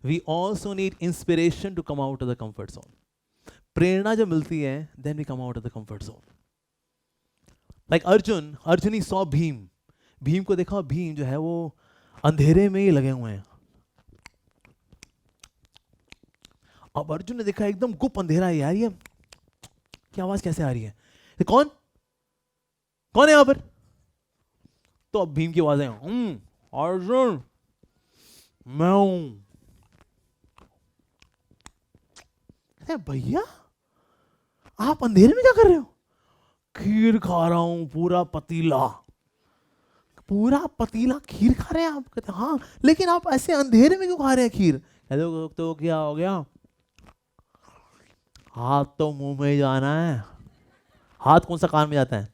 We also need inspiration to come out of the comfort zone. प्रेरणा जब मिलती है, then we come out of the comfort zone. Like Arjun he saw Bhim को देखा, भीम जो है वो अंधेरे में ही लगे हुए हैं, अब अर्जुन ने देखा एकदम गुप अंधेरा है यार, ये क्या आवाज कैसे आ रही है, ये कौन कौन है यहां पर? तो अब भीम की आवाज है, अर्जुन मैं हूं। भैया आप अंधेरे में क्या कर रहे हो? खीर खा रहा हूं, पूरा पतीला खीर खा रहे हैं आप? कहते हाँ, लेकिन आप ऐसे अंधेरे में क्यों खा रहे हैं खीर? कहते तो क्या हो गया, हाथ तो मुंह में जाना है। हाथ कौन सा कान में जाता है?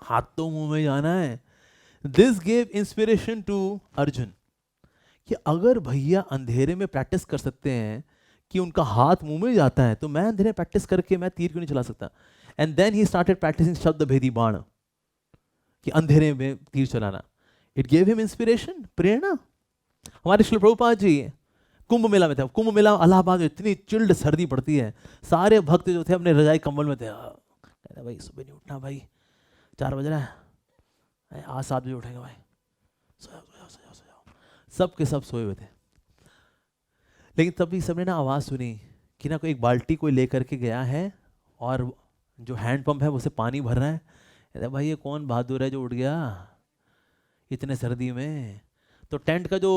हाथ तो मुंह में जाना है। This gave inspiration to Arjun कि अगर भैया अंधेरे में प्रैक्टिस कर सकते हैं कि उनका हाथ मुंह में जाता है, तो मैं अंधेरे प्रैक्टिस करके मैं तीर क्यों नहीं चला सकता? And then he started practising शब्द भेदी बाण, कि अंधेरे में तीर चलाना। इट गेव हिम इंस्पिरेशन, प्रेरणा। हमारे श्री प्रभुपाद जी कुंभ मेला में थे। कुंभ मेला इलाहाबाद में इतनी चिल्ड सर्दी पड़ती है, सारे भक्त जो थे अपने रजाई कंबल में थे। कहते भाई सुबह नहीं उठना भाई, 4 बज रहा है, आज 7 बजे उठेंगे भाई, सो जाओ। सब के सब सोए हुए थे। लेकिन तभी सबने ना आवाज़ सुनी कि ना कोई एक बाल्टी कोई लेकर के गया है और जो हैंड पंप है उसे पानी भर रहा है। कहते भाई ये कौन बहादुर है जो उठ गया इतने सर्दी में? तो टेंट का जो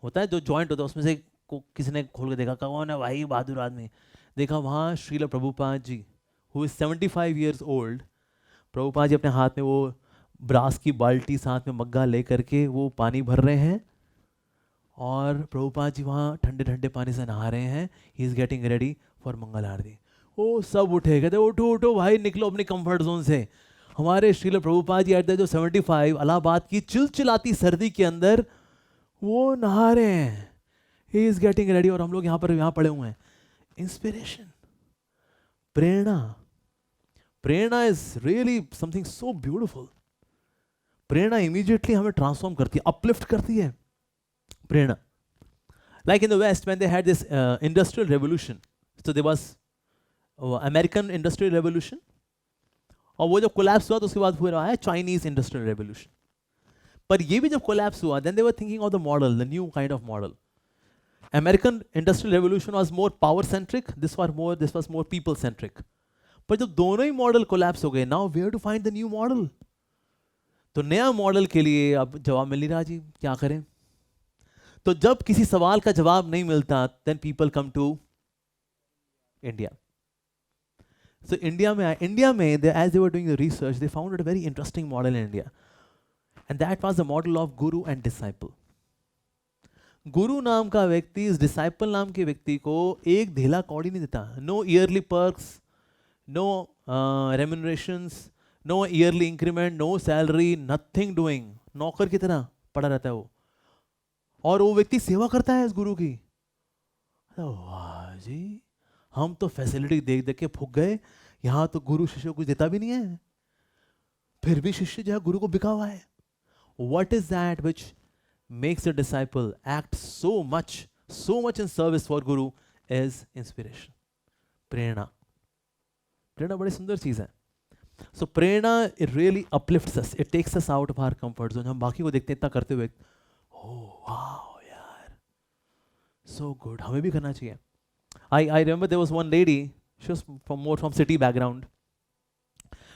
होता है, जो जॉइंट होता है, उसमें से किसी ने खोल के देखा, कौन है भाई बहादुर आदमी? देखा वहाँ Srila Prabhupada ji, who is 75 years old. Prabhupada ji अपने हाथ में वो ब्रास की बाल्टी, साथ में मग्गा ले करके वो पानी भर रहे हैं, और प्रभुपाद जी वहाँ ठंडे ठंडे पानी से नहा रहे हैं। He is getting ready for Mangal Aarti. ओ सब उठे, कहते उठो उठो भाई, निकलो अपने कंफर्ट जोन से। हमारे श्रील प्रभुपाद जी एट द जो 75 इलाहाबाद की चिलचिलाती सर्दी के अंदर वो नहा रहे हैं। ही इज़ गेटिंग रेडी, और हम लोग यहाँ पड़े हुए हैं। Inspiration, Prerna is really something so beautiful. Prerna immediately हमें ट्रांसफॉर्म करती है, अपलिफ्ट करती है। प्रेरणा, like in the West when they had this industrial revolution, so there was American industrial revolution, और वो जब कोलैप्स हुआ तो उसके बाद हुआ है चाइनीज इंडस्ट्रियल रेवोल्यूशन। पर ये भी जब कोलैप्स हुआ, then they were thinking of the model, the new kind of model. American industrial revolution was more power centric, this was more people centric. पर जब दोनों ही मॉडल कोलैप्स हो गए, now where to find the new model? तो नया मॉडल के लिए अब जवाब मिल नहीं रहा जी, क्या करें? तो जब किसी सवाल का जवाब नहीं मिलता, then people come to India. So India में as they were doing the research, they found a very interesting model in India, and that was the model of guru and disciple. गुरु नाम का व्यक्ति इस डिसाइपल नाम के व्यक्ति को एक धेला कौड़ी नहीं देता। No early perks, no remunerations, no early increment, no salary, nothing doing. नौकर की तरह पड़ा रहता है वो, और वो व्यक्ति सेवा करता है इस गुरु की। वाह जी, हम तो फैसिलिटी देख देख के फूक गए, यहाँ तो गुरु शिष्य को कुछ देता भी नहीं है, फिर भी शिष्य जो है गुरु को बिका हुआ है। What is that which makes a disciple act so much in service for Guru is inspiration. प्रेरणा बड़ी सुंदर चीज है। So Prerna, it really uplifts us, it takes us out of our comfort zone. हम बाकी को देखते हैं इतना करते हुए, oh wow यार, so good, हमें भी करना चाहिए। I remember there was one lady, she was from city background.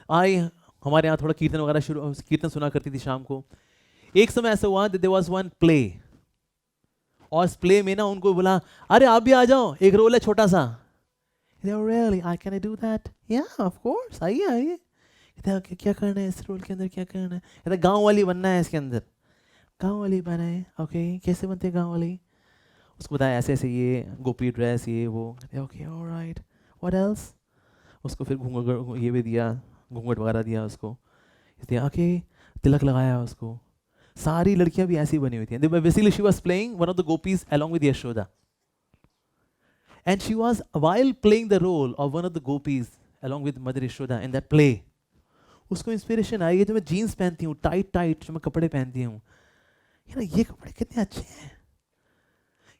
हमारे यहाँ थोड़ा कीर्तन सुना करती थी शाम को। एक समय ऐसा हुआ that there was one play, और इस प्ले में ना उनको बोला, अरे आप भी आ जाओ, एक रोल है छोटा सा। Really, can I do that? Yeah, of course, आइए। क्या करना है इस रोल के अंदर, क्या करना है? कहता गाँव वाली बनना है इसके अंदर। गाँव वाली बना है, ओके, कैसे बनते हैं गाँव वाली? उसको बताया ऐसे ऐसे, ये गोपी ड्रेस, ये वो। Okay, alright, what else? उसको फिर घूंघट ये भी दिया, घूंघट वगैरह दिया उसको, ओके, तिलक लगाया उसको। सारी लड़कियां भी ऐसी बनी हुई थी। Basically she was playing one of the gopis along with Yashoda, and she was, while playing the role of one of the gopis along with Mother Yashoda in that play, उसको इंस्पिरेशन आई, जो मैं जीन्स पहनती हूँ, टाइट जो मैं कपड़े पहनती हूँ, ये कपड़े कितने अच्छे हैं,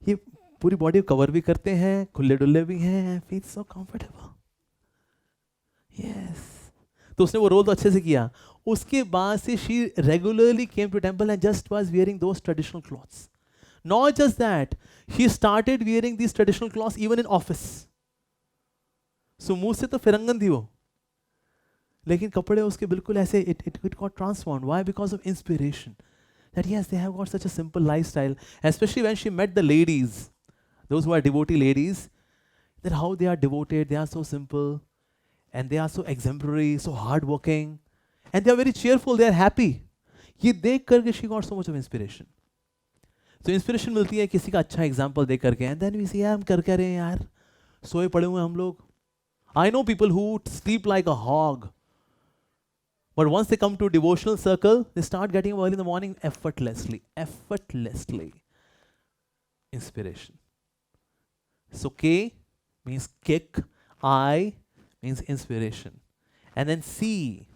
ये पूरी बॉडी कवर भी करते हैं, खुले डुल्ले भी हैं, फील सो कंफर्टेबल। यस, तो उसने वो रोल तो अच्छे से किया। उसके बाद से she regularly came to temple and just was wearing those traditional clothes, Not just that, he started wearing these traditional clothes even in office. So मुंह से तो फिरंगन थी वो, लेकिन कपड़े उसके बिल्कुल ऐसे it got transformed. Why? Because of inspiration. That yes, they have got such a simple lifestyle. Especially when she met the ladies, those who are devotee ladies, that how they are devoted, they are so simple, and they are so exemplary, so hardworking, and they are very cheerful. They are happy. ये देख करके she got so much of inspiration. So inspiration मिलती है किसी का अच्छा example देख करके, and then we see हम कर क्या रहे हैं यार, सोए पड़े हुए हम लोग. I know people who sleep like a hog, but once they come to a devotional circle, they start getting up early in the morning effortlessly. Inspiration. So K means kick, I means inspiration, and then C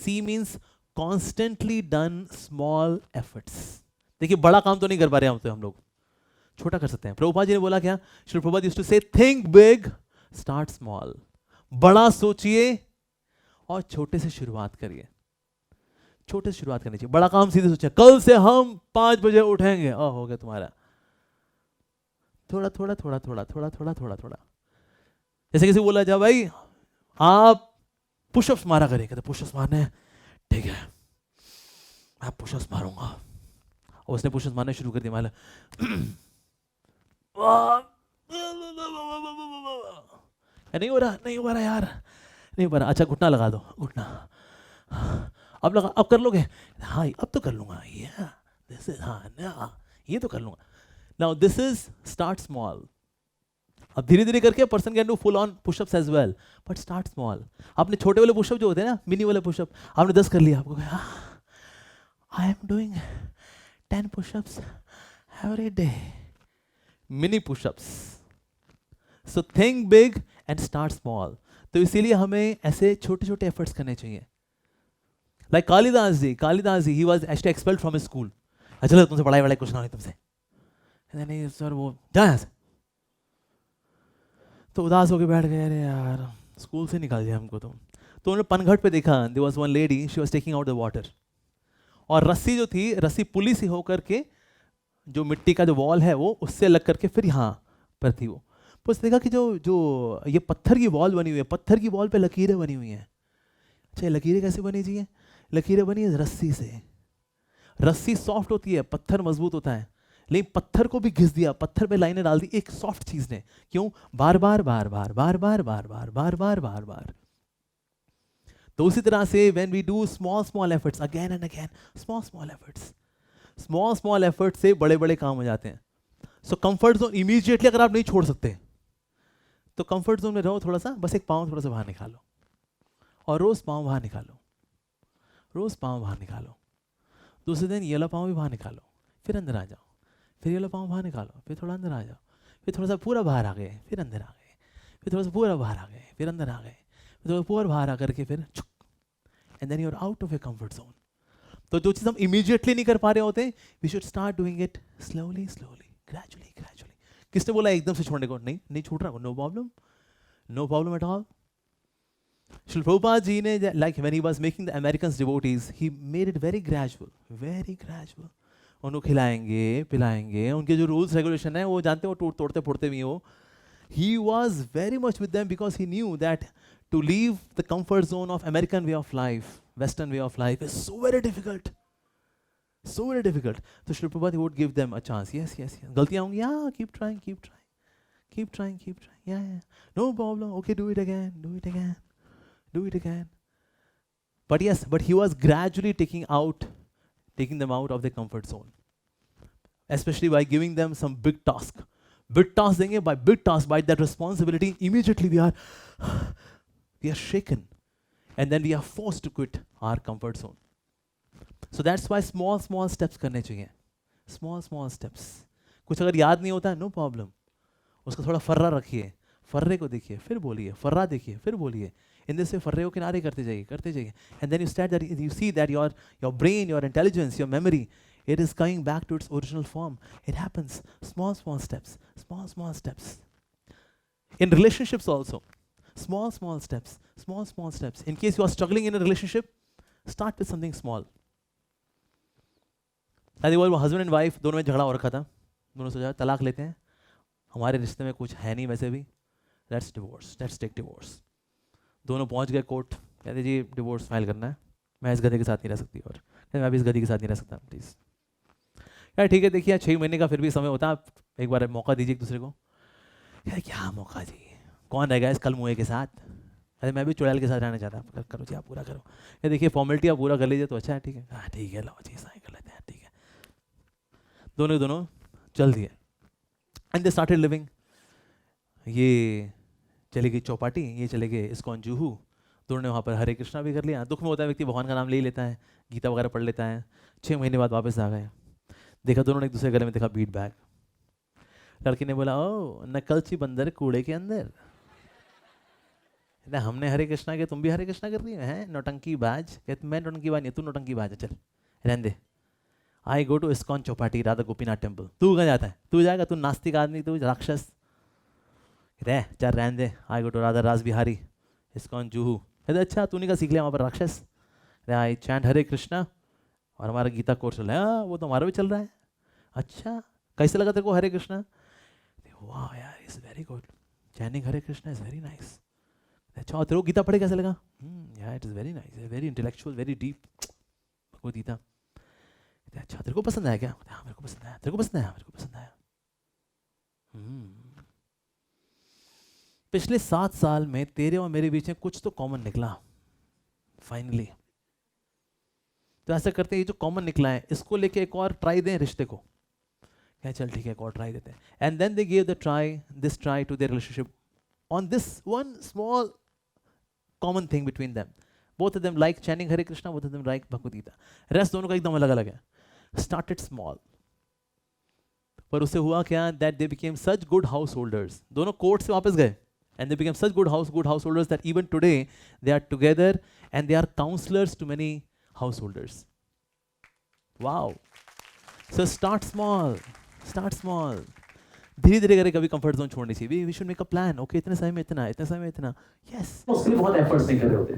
means constantly done small efforts. देखिए बड़ा काम तो नहीं कर पा रहे हम लोग, छोटा कर सकते हैं. प्रभुपाद जी ने बोला क्या? Shri Prabhupada used to say, think big, start small. बड़ा सोचिए और छोटे से शुरुआत करिए. छोटे से शुरुआत करनी चाहिए. बड़ा काम सीधे सोचिए, कल से हम 5 बजे उठेंगे, हो गया तुम्हारा. थोड़ा. जैसे किसी बोला जा भाई आप पुशअप्स मारा करें, कहते पुशअप्स मारने हैं, ठीक है मैं पुशअप्स मारूंगा. और उसने पुशअप्स मारने शुरू कर दिया. माला नहीं हो रहा यार, नहीं हो रहा. अच्छा घुटना लगा दो, घुटना अब कर लोगे? हाँ अब तो कर लूंगा. दिस इज ये तो कर लूंगा. Now this is start small. अब धीरे धीरे करके person can do full on pushups as well, but start small. आपने छोटे वाले पुशअप जो होते हैं ना, मिनी वाले पुशअप, आपने 10 कर लिया, आपको I am doing 10 push-ups every day. Mini push-ups. So think big and start small. तो इसीलिए हमें ऐसे छोटे छोटे एफर्ट्स करने चाहिए. Like Kalidas ji, he was actually expelled from his school. चलो तुमसे पढ़ाई कुछ ना हो तुमसे. नहीं सर वो जा यहाँ से. तो उदास होकर बैठ गए, अरे यार स्कूल से निकाल दिया हमको. तो उन्होंने पनघट पे देखा, there was one lady, she was taking out the water. और रस्सी जो थी, रस्सी पुली से होकर के जो मिट्टी का जो वॉल है वो उससे लग करके फिर यहाँ पर थी वो. तो उसने देखा कि जो ये पत्थर की वॉल बनी हुई है, पत्थर की वॉल पे लकीरें बनी हुई हैं. अच्छा लकीरें कैसे बनी चाहिए? लकीरें बनी है रस्सी से. रस्सी सॉफ्ट होती है, पत्थर मजबूत होता है, लेकिन पत्थर को भी घिस दिया, पत्थर पे लाइनें डाल दी एक सॉफ्ट चीज ने. क्यों? बार बार. तो उसी तरह से when we do small efforts again and again, small efforts से बड़े बड़े काम हो जाते हैं. सो कंफर्ट जोन इमीडिएटली अगर आप नहीं छोड़ सकते तो कंफर्ट जोन में रहो थोड़ा सा, बस एक पाँव थोड़ा सा बाहर निकालो और रोज पाँव बाहर निकालो. दूसरे दिन ये वाला पाँव भी बाहर निकालो, फिर अंदर आ जाओ, फिर ये वाला पाँव बाहर निकालो, फिर थोड़ा अंदर आ जाओ, फिर थोड़ा सा पूरा बाहर आ गए, फिर अंदर आ गए, फिर थोड़ा सा पूरा बाहर आ गए, फिर अंदर आ गए, तो पूरा बाहर आकर के फिर and then you are out of a comfort zone. तो जो चीज़ हम इमीडिएटली नहीं कर पा रहे होते, we should start doing it slowly, gradually. किसने बोला एकदम से छोड़ने को? नहीं छूट रहा, no problem at all. Srila Prabhupada ji ने, like when he was making the Americans devotees, he made it very gradual. उनको खिलाएंगे पिलाएंगे, उनके जो रूल्स रेगुलेशन है वो जानते हो, तोड़ते फोड़ते भी हो. He was very much with them because he knew that to leave the comfort zone of American way of life, Western way of life is so very difficult. So Srila Prabhupada would give them a chance. Yes. गलतियाँ होंगी, yeah, keep trying. Yeah. No problem. Okay, do it again. But he was gradually taking them out of their comfort zone. Especially by giving them some big task. Big task देंगे, by that responsibility, immediately we are shaken. And then we are forced to quit our comfort zone. So that's why small steps करने चाहिए. Small steps. कुछ अगर याद नहीं होता है, no problem. उसका थोड़ा फर्रा रखिए, फर्रे को देखिए, फिर बोलिए, फर्रा देखिए, फिर बोलिए. In this way, फर्रे को किनारे करते जाइए. And then you see that your brain, your intelligence, your memory, it is coming back to its original form. It happens. Small steps. In relationships also. Small steps. In case you are struggling in a relationship, start with something small. I think वो husband and wife दोनों में झगड़ा हो रखा था. दोनों सोचा तलाक लेते हैं, हमारे रिश्ते में कुछ है नहीं वैसे भी, let's divorce, let's take divorce. दोनों पहुंच गए कोर्ट, कहते जी डिवोर्स फाइल करना है, मैं इस गधे के साथ नहीं रह सकती, और कहते मैं भी इस गधे के साथ नहीं रह सकता प्लीज़। यार ठीक है, देखिए 6 महीने का फिर भी समय होता है, आप एक बार मौका दीजिए एक दूसरे को। यार क्या मौका जी, कौन रहेगा इस कल मुँह के साथ, अरे मैं भी चुड़ैल के साथ रहना चाहता हूँ, करो जी आप पूरा करो। ये देखिए फॉर्मेलिटी आप पूरा कर लीजिए तो अच्छा है, ठीक है, हाँ ठीक है, लो जी साइन कर लेते हैं, ठीक है। दोनों चल दिए एंड दे स्टार्टेड लिविंग। ये चली गई चौपाटी, ये चले गए इस्कॉन जुहू, दोनों ने वहाँ पर हरे कृष्णा भी कर लिया। दुख में होता है व्यक्ति भगवान का नाम ले ही लेता है, गीता वगैरह पढ़ लेता है। 6 महीने बाद वापस आ गए, देखा दोनों ने एक दूसरे गले में देखा बीट बैग। लड़की ने बोला ओ नकलची बंदर कूड़े के अंदर, हमने हरे कृष्णा के तुम भी हरे कृष्णा कर रही है, नौटंकी बाज। कहते मैं नौटंकी बाज नहीं, तू नौटंकी बाज है, चल रहने दे। I go to ISKCON Chowpatty Radha Gopinath temple. तू कहाँ जाता है, तू जाएगा, तू नास्तिक आदमी, तू राक्षस, रह चल रहने दे। आई गो टू राधा रास बिहारी इस्कॉन जुहू। कहते अच्छा तू नहीं का सीख लिया वहाँ पर राक्षस, आई चैंट हरे कृष्णा और हमारा गीता कोर्स चल रहा है। हाँ वो तो हमारा भी चल रहा है। अच्छा कैसे लगा तेरे को हरे कृष्णा? वाह यार is very good, chanting Hare Krishna is very nice. अच्छा और तेरे को गीता पढ़े कैसे लगा? यार it is very nice, very intellectual, very deep Bhagavad Gita. अच्छा तेरे को पसंद आया क्या? हाँ मेरे को पसंद आया। तेरे को पसंद आया? मेरे को पसंद आया। पिछले 7 साल में तेरे और मेरे बीच में कुछ तो कॉमन निकला फाइनली। तो ऐसा करते हैं, ये जो कॉमन निकला है इसको लेके एक और ट्राई दें रिश्ते को। क्या चल ठीक है एक और ट्राई देते हैं। And then they give the this try to their relationship on this one small common thing between them. Both of them like chanting Hare Krishna, both of them like Bhagavad Gita. Rest दोनों का एकदम अलग अलग है। Started small, पर उससे हुआ क्या? That they became such good householders. दोनों कोर्ट से वापस गए and they became such good householders that even today they are together and they are counselors to many householders. Wow. So start small. धीरे धीरे करके कभी कंफर्ट जोन छोड़नी चाहिए। We should make a plan, okay इतने समय में इतना, इतने समय में इतना। यस उसके लिए बहुत एफर्ट्स नहीं कर रहे होते,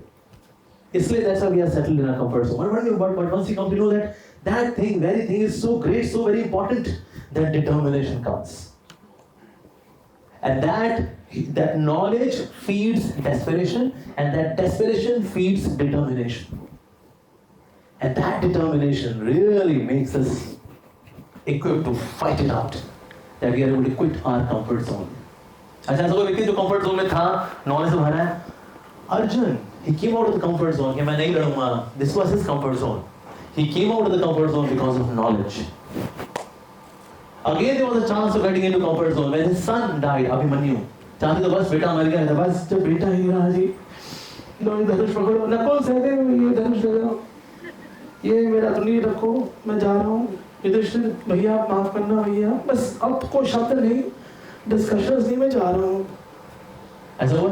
इसलिए that's why we are settled in our comfort zone. But once you come to know that thing, very thing is so great, so very important, that determination comes and that knowledge feeds desperation and that desperation feeds determination and that determination really makes us equipped to fight it out, that we are able to quit our comfort zone. अच्छा ऐसा कोई व्यक्ति जो comfort zone में था, नॉलेज से भरा है? Arjun, he came out of the comfort zone कि मैं नहीं लड़ूंगा. This was his comfort zone. He came out of the comfort zone because of knowledge. Again there was a chance of getting into comfort zone when his son died, Abhimanyu. चाहते तो बस बेटा मर गया था, बस जब बेटा ही रहा जी, लो ये धनुष पकड़ो, नकुल सहदेव ये धनुष ले जाओ, ये मेरा धनुष रखो, मैं जा रहा हूँ। युधिष्ठिर भैया आप माफ करना भैया, बस अब कोई शब्द नहीं, डिस्कशंस नहीं, मैं जा रहा हूँ। ऐसा हुआ?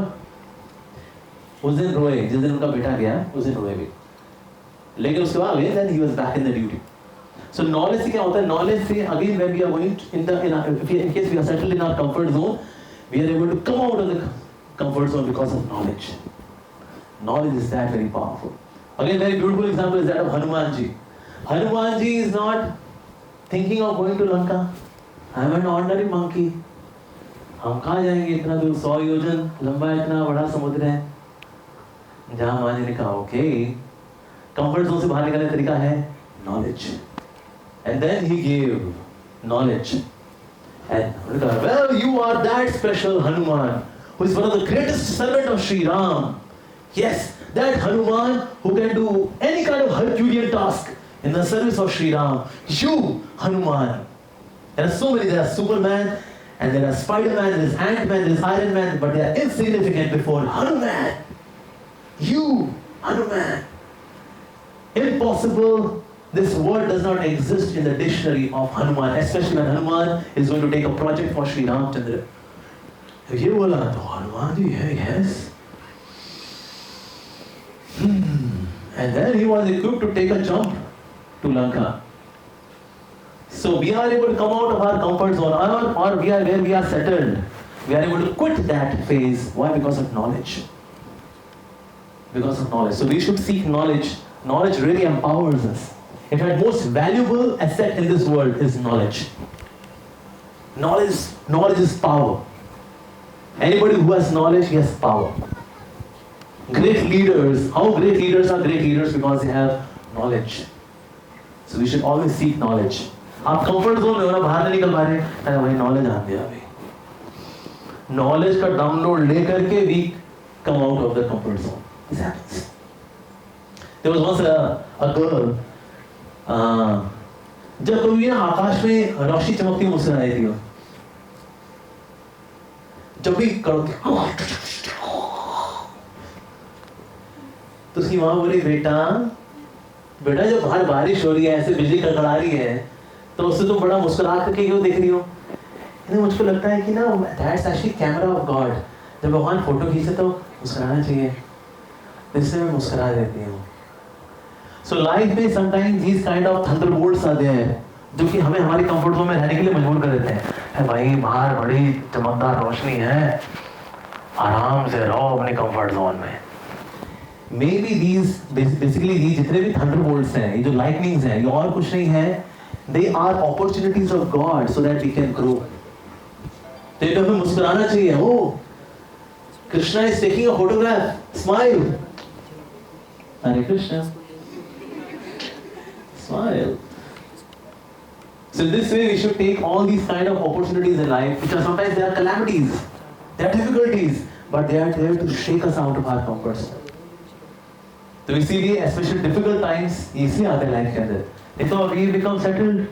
उस दिन रोए, जिस दिन उनका बेटा गया उस दिन रोए भी, लेकिन उसके बाद then he was back in the duty. So knowledge से क्या होता है? Knowledge से again when we are going in case we are settled in our comfort zone, we are able to come out of the comfort zone because of knowledge. Knowledge is that very powerful. Again very beautiful example is that of Hanuman ji. Hanuman ji is not thinking of going to Lanka. I am an ordinary monkey. हम कहाँ जाएंगे इतना दूर, 100 योजन लंबा इतना बड़ा समुद्र है। जहाँ हनुमान जी ने कहा ओके, कंफर्ट जोन से बाहर निकलने का तरीका है knowledge. And then he gave knowledge. And well, you are that special Hanuman, who is one of the greatest servant of Sri Ram. Yes, that Hanuman who can do any kind of Herculean task in the service of Sri Ram. You, Hanuman. There are so many. There are Superman, and there are Spider-Man, there is Ant-Man, there is Iron Man, but they are insignificant before Hanuman. You, Hanuman. Impossible. This word does not exist in the dictionary of Hanuman, especially when Hanuman is going to take a project for Sri Ramchandra. ये बोला तो हनुमान जी है, yes. And then he was equipped to take a jump to Lanka. So we are able to come out of our comfort zone, or we are where we are settled. We are able to quit that phase. Why? Because of knowledge. Because of knowledge. So we should seek knowledge. Knowledge really empowers us. In fact, most valuable asset in this world is knowledge. Knowledge is power. Anybody who has knowledge, he has power. Great leaders, how great leaders are great leaders? Because they have knowledge. So we should always seek knowledge. आप कंफर्ट जोन में हो ना, बाहर नहीं निकल पा रहे, अरे भाई नॉलेज आ गया अभी. नॉलेज का डाउनलोड लेकर के we come out of the comfort zone. This happens. There was once a girl. जब कभी ना आकाश में रोशनी चमकती हुई मुस्कुरा रही थी वो, जब भी करोगे तो उसकी माँ बोली बेटा जब बाहर बारिश हो रही है, ऐसे बिजली कड़कड़ा रही है, तो उससे तुम बड़ा मुस्कुरा करके क्यों देख रही हो? मुझको लगता है कि ना that's actually camera off God. जब भगवान फोटो खींचे तो मुस्कुराना चाहिए, इसलिए मैं मुस्कुरा देती हूँ. सो लाइफ में sometimes these kind of thunderbolts आते हैं जो कि हमें हमारी कंफर्ट जोन में रहने के लिए मजबूर कर देते हैं. है भाई बाहर बड़ी चमकदार रोशनी है, आराम से रहो अपने कंफर्ट जोन में. Maybe these basically these जितने भी thunderbolts हैं, ये जो lightnings हैं, ये और कुछ नहीं है, they are opportunities of God so that we can grow. तो ये हमें मुस्कुराना चाहिए. ओ Krishna is taking a photograph, smile. Hare Krishna. Smile. So this way we should take all these kind of opportunities in life, which are sometimes they are calamities, they are difficulties, but they are there to shake us out of our comfort zone. तो इसीलिए especially difficult times इसलिए आते हैं लाइफ के अंदर. नहीं तो we become settled.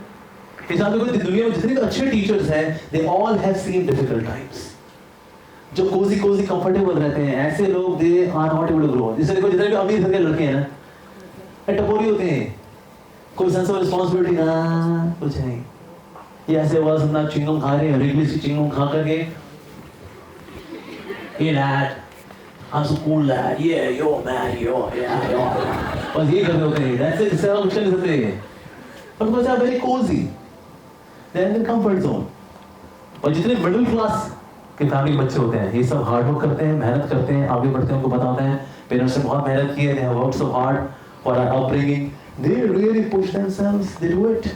इस आदमी को दुनिया में जितने भी अच्छे टीचर्स हैं, they all have seen difficult times. जो cozy comfortable रहते हैं, ऐसे लोग they are not able to grow. जैसे देखो जितने भी अमीर घर के लड़के हैं ना, टपोरी होते हैं, कोई सेंस ऑफ रिस्पांसिबिलिटी ना कुछ नहीं. ये ऐसे बस अपना चिंगम खा रहे हैं, रिगली सी चिंगम खा करके, hey dad, I'm so cool dad, yeah yo man yo yeah yo, बस ये करते होते हैं. That's it. इससे कुछ नहीं सकते. But because they are very cozy, they are in the comfort zone. और जितने मिडिल क्लास के फैमिली बच्चे होते हैं, ये सब हार्ड वर्क करते हैं, मेहनत करते हैं, आगे बढ़ते हैं, उनको पता होता है पेरेंट्स ने बहुत मेहनत की है, they have worked so hard for our upbringing. They really push themselves, they do it.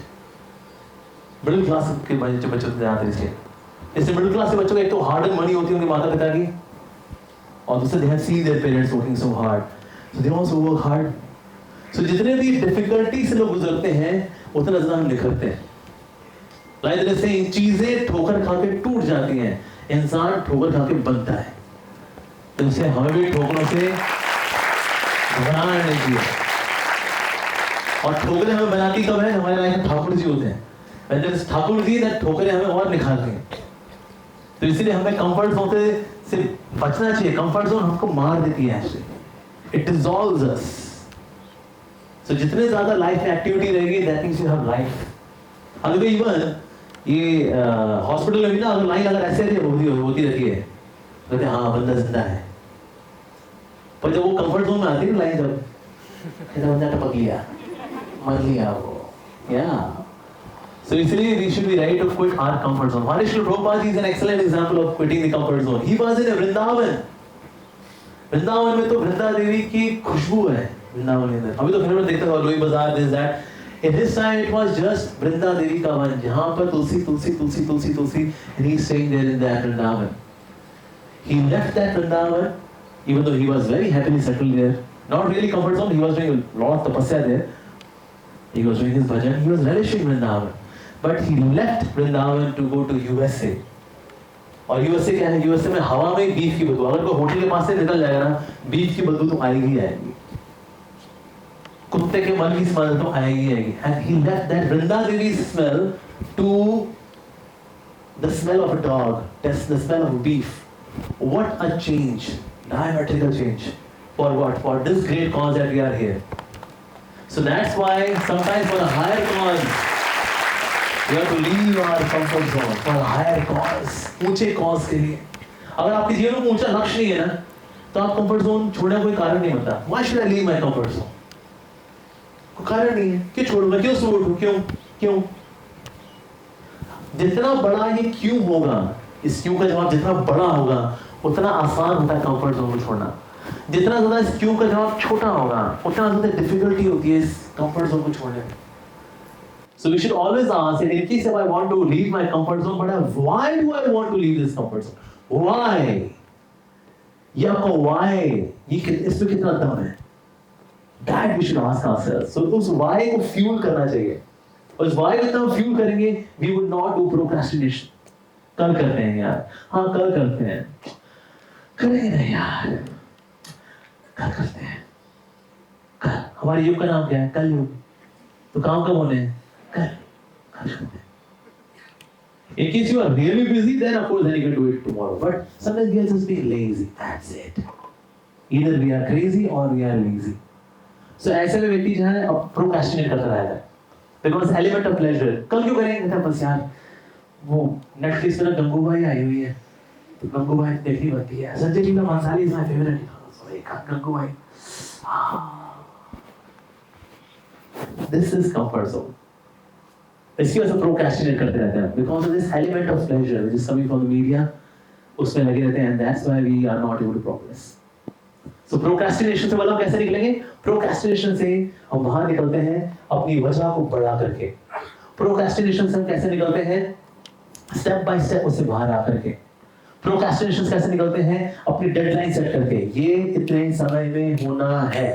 Middle class के बच्चे होते हैं इसलिए. इससे मिडिल क्लास के बच्चों का एक तो हार्ड मनी होती है उनके माता पिता की, और दूसरे they have seen their parents working so hard, so they also work hard. So जितने भी डिफिकल्टी से लोग गुजरते हैं उतना ज़्यादा हम निखरते हैं. लाइक जैसे चीजें ठोकर खा के टूट जाती हैं, इंसान ठोकर खा के बनता है. तो इससे हमें भी ठोकरों से घबराना नहीं चाहिए. और ठोकरें हमें बनाती कब है? हमारे लाइफ में ठाकुर जी होते हैं. ठाकुर जी ने ठोकरें हमें और निखारते हैं. तो इसलिए हमें कंफर्ट जोन से बचना चाहिए. कंफर्ट जोन हमको मार देती है ऐसे. इट डिसॉल्व्स अस. सो जितने ज्यादा लाइफ में एक्टिविटी रहेगी, that means you have life. अगर इवन ये हॉस्पिटल में भी ना अगर लाइन अगर ऐसे होती रहती है, कहते हैं हाँ बंदा जिंदा है. पर जब वो कंफर्ट जोन में आती है लाइन, जब बंदा टपक लिया, मर लिया वो, या so इसलिए we should be ready to quit our comfort zone. Harish Prabhupada is an excellent example of quitting the comfort zone. He was in Vrindavan. Vrindavan में तो वृंदा देवी की खुशबू है वृंदावन के अंदर. अभी तो फिर में देखते हो लोई बाजार this that. In this time it was just Vrinda Devi का वन, जहाँ पर तुलसी तुलसी तुलसी तुलसी तुलसी, and he is staying there in that Vrindavan. He left that Vrindavan, even though he was very happily settled there. Not really comfort zone. He was doing a lot of tapasya there. He was doing his bhajan. He was relishing Vrindavan. But he left Vrindavan to go to USA. और USA क्या है? USA में हवा में बीफ की बदबू. अगर कोई होटल के पास से निकल जाएगा ना, बीफ की बदबू तो आएगी ही आएगी. कुत्ते के मल की स्मेल तो आएगी आएगी. And he left that Vrinda Devi's smell to the smell of a dog, the smell of beef. What a change! Diametrical change. For what? For this great cause that we are here. So that's why sometimes for a higher cause, we have to leave our comfort zone for a higher cause. ऊंचे cause के लिए. अगर आपके जीवन में ऊंचा लक्ष्य नहीं है ना, तो आप comfort zone छोड़ने का कोई कारण नहीं बनता. Why should I leave my comfort zone? कोई कारण नहीं है. क्यों छोड़ूं मैं? क्यों छोड़ूं? क्यों? जितना बड़ा ये क्यों होगा, इस क्यों का जवाब जितना बड़ा होगा, उतना आसान होता है comfort zone को छोड़ना. जितना ज्यादा इस क्यों का जवाब छोटा होगा, उतना ज्यादा डिफिकल्टी होती है इस कंफर्ट जोन को छोड़ने में. So we should always ask, in case if I want to leave my comfort zone, but why do I want to leave this comfort zone? Why? या आपका why? इसमें कितना दम है? That we should ask ourselves. So उस why को fuel करना चाहिए. उस why को इतना fuel करेंगे, we would not do procrastination. कल करते हैं यार. हाँ कल करते हैं. करेंगे नहीं यार. कल करते हैं. कल. हमारे युग का नाम क्या है? कल युग. तो काम कब होने हैं? कल. कल करते हैं. In case you are really busy, then of course then you can do it tomorrow. But sometimes we are just being lazy. That's it. Either we are crazy or we are lazy. So ऐसे में व्यक्ति जो है अब procrastinate करता रहता है. Because element of pleasure. कल क्यों करेंगे? तो बस यार वो Netflix पे ना गंगूबाई आई हुई है. तो गंगूबाई देखनी बनती है. Sanjay Leela Bhansali is my favorite. So एक Gangubai. This is comfort zone. इसकी वजह से प्रोक्रेस्टिनेट करते रहते हैं because of this element of pleasure which is coming from the media उसमें लगे रहते हैं and that's why we are not able to progress so procrastination से मतलब कैसे निकलेंगे प्रोक्रेस्टिनेशन से हम बाहर निकलते हैं अपनी वजह को बढ़ा करके प्रोक्रेस्टिनेशन से हम कैसे निकलते हैं स्टेप बाय स्टेप उससे बाहर आ करके प्रोक्रेस्टिनेशन से कैसे निकलते हैं अपनी डेडलाइन सेट करके ये इतने समय में होना है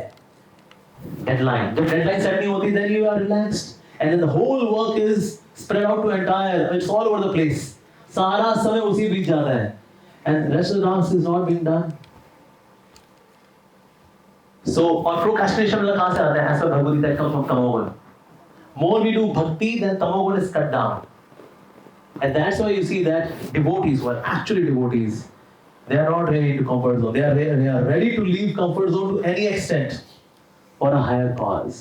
डेडलाइन जब डेडलाइन सेट नहीं होती then you are relaxed and then the whole work is spread out to entire it's all over the place सारा समय उसी बीच जाता है and the rest of the task is not being done so और procrastination मतलब कहाँ से आता है ऐसा Bhagavad Gita comes from tamogun more we do bhakti then tamogun is cut down and that's why you see that devotees who are actually devotees they are not ready to comfort zone they are ready to leave comfort zone to any extent for a higher cause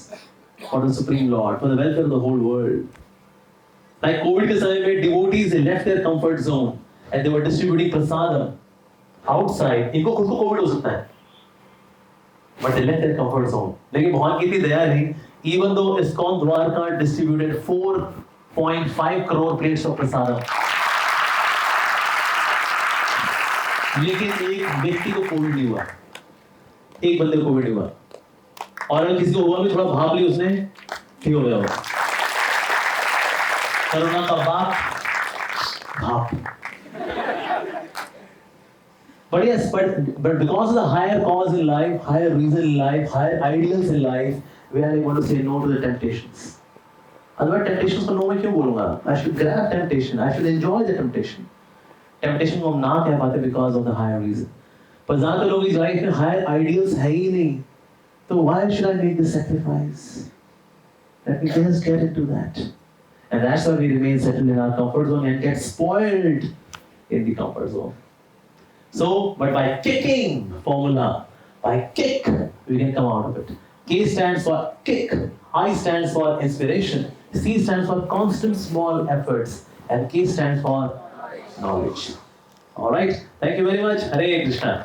for the Supreme Lord, for the welfare of the whole world. Like COVID के समय में devotees they left their comfort zone and they were distributing prasadam outside. इनको खुद को COVID हो सकता है, but they left their comfort zone. लेकिन भगवान की इतनी दया नहीं, even though ISKCON Dwarka distributed 4.5 crore plates of prasadam. लेकिन एक व्यक्ति को COVID नहीं हुआ, एक बंदे को COVID नहीं हुआ. और अगर किसी को हुआ भी थोड़ा भाप ली उसने ठीक हो गया होगा करुणा का बाप भाप but yes but because of the higher cause in life higher reason in life higher ideals in life we are able to say no to the temptations otherwise temptations को no मैं क्यों बोलूंगा I should grab temptation I should enjoy the temptation को हम ना कह पाते because of the higher reason पर ज़्यादातर लोग इस लाइफ में higher ideals है ही नहीं So why should I make the sacrifice? Let me just get into that. And that's why we remain settled in our comfort zone and get spoiled in the comfort zone. So, but by kicking formula, by kick, we can come out of it. K stands for kick, I stands for inspiration, C stands for constant small efforts, and K stands for knowledge. Alright, thank you very much. Hare Krishna.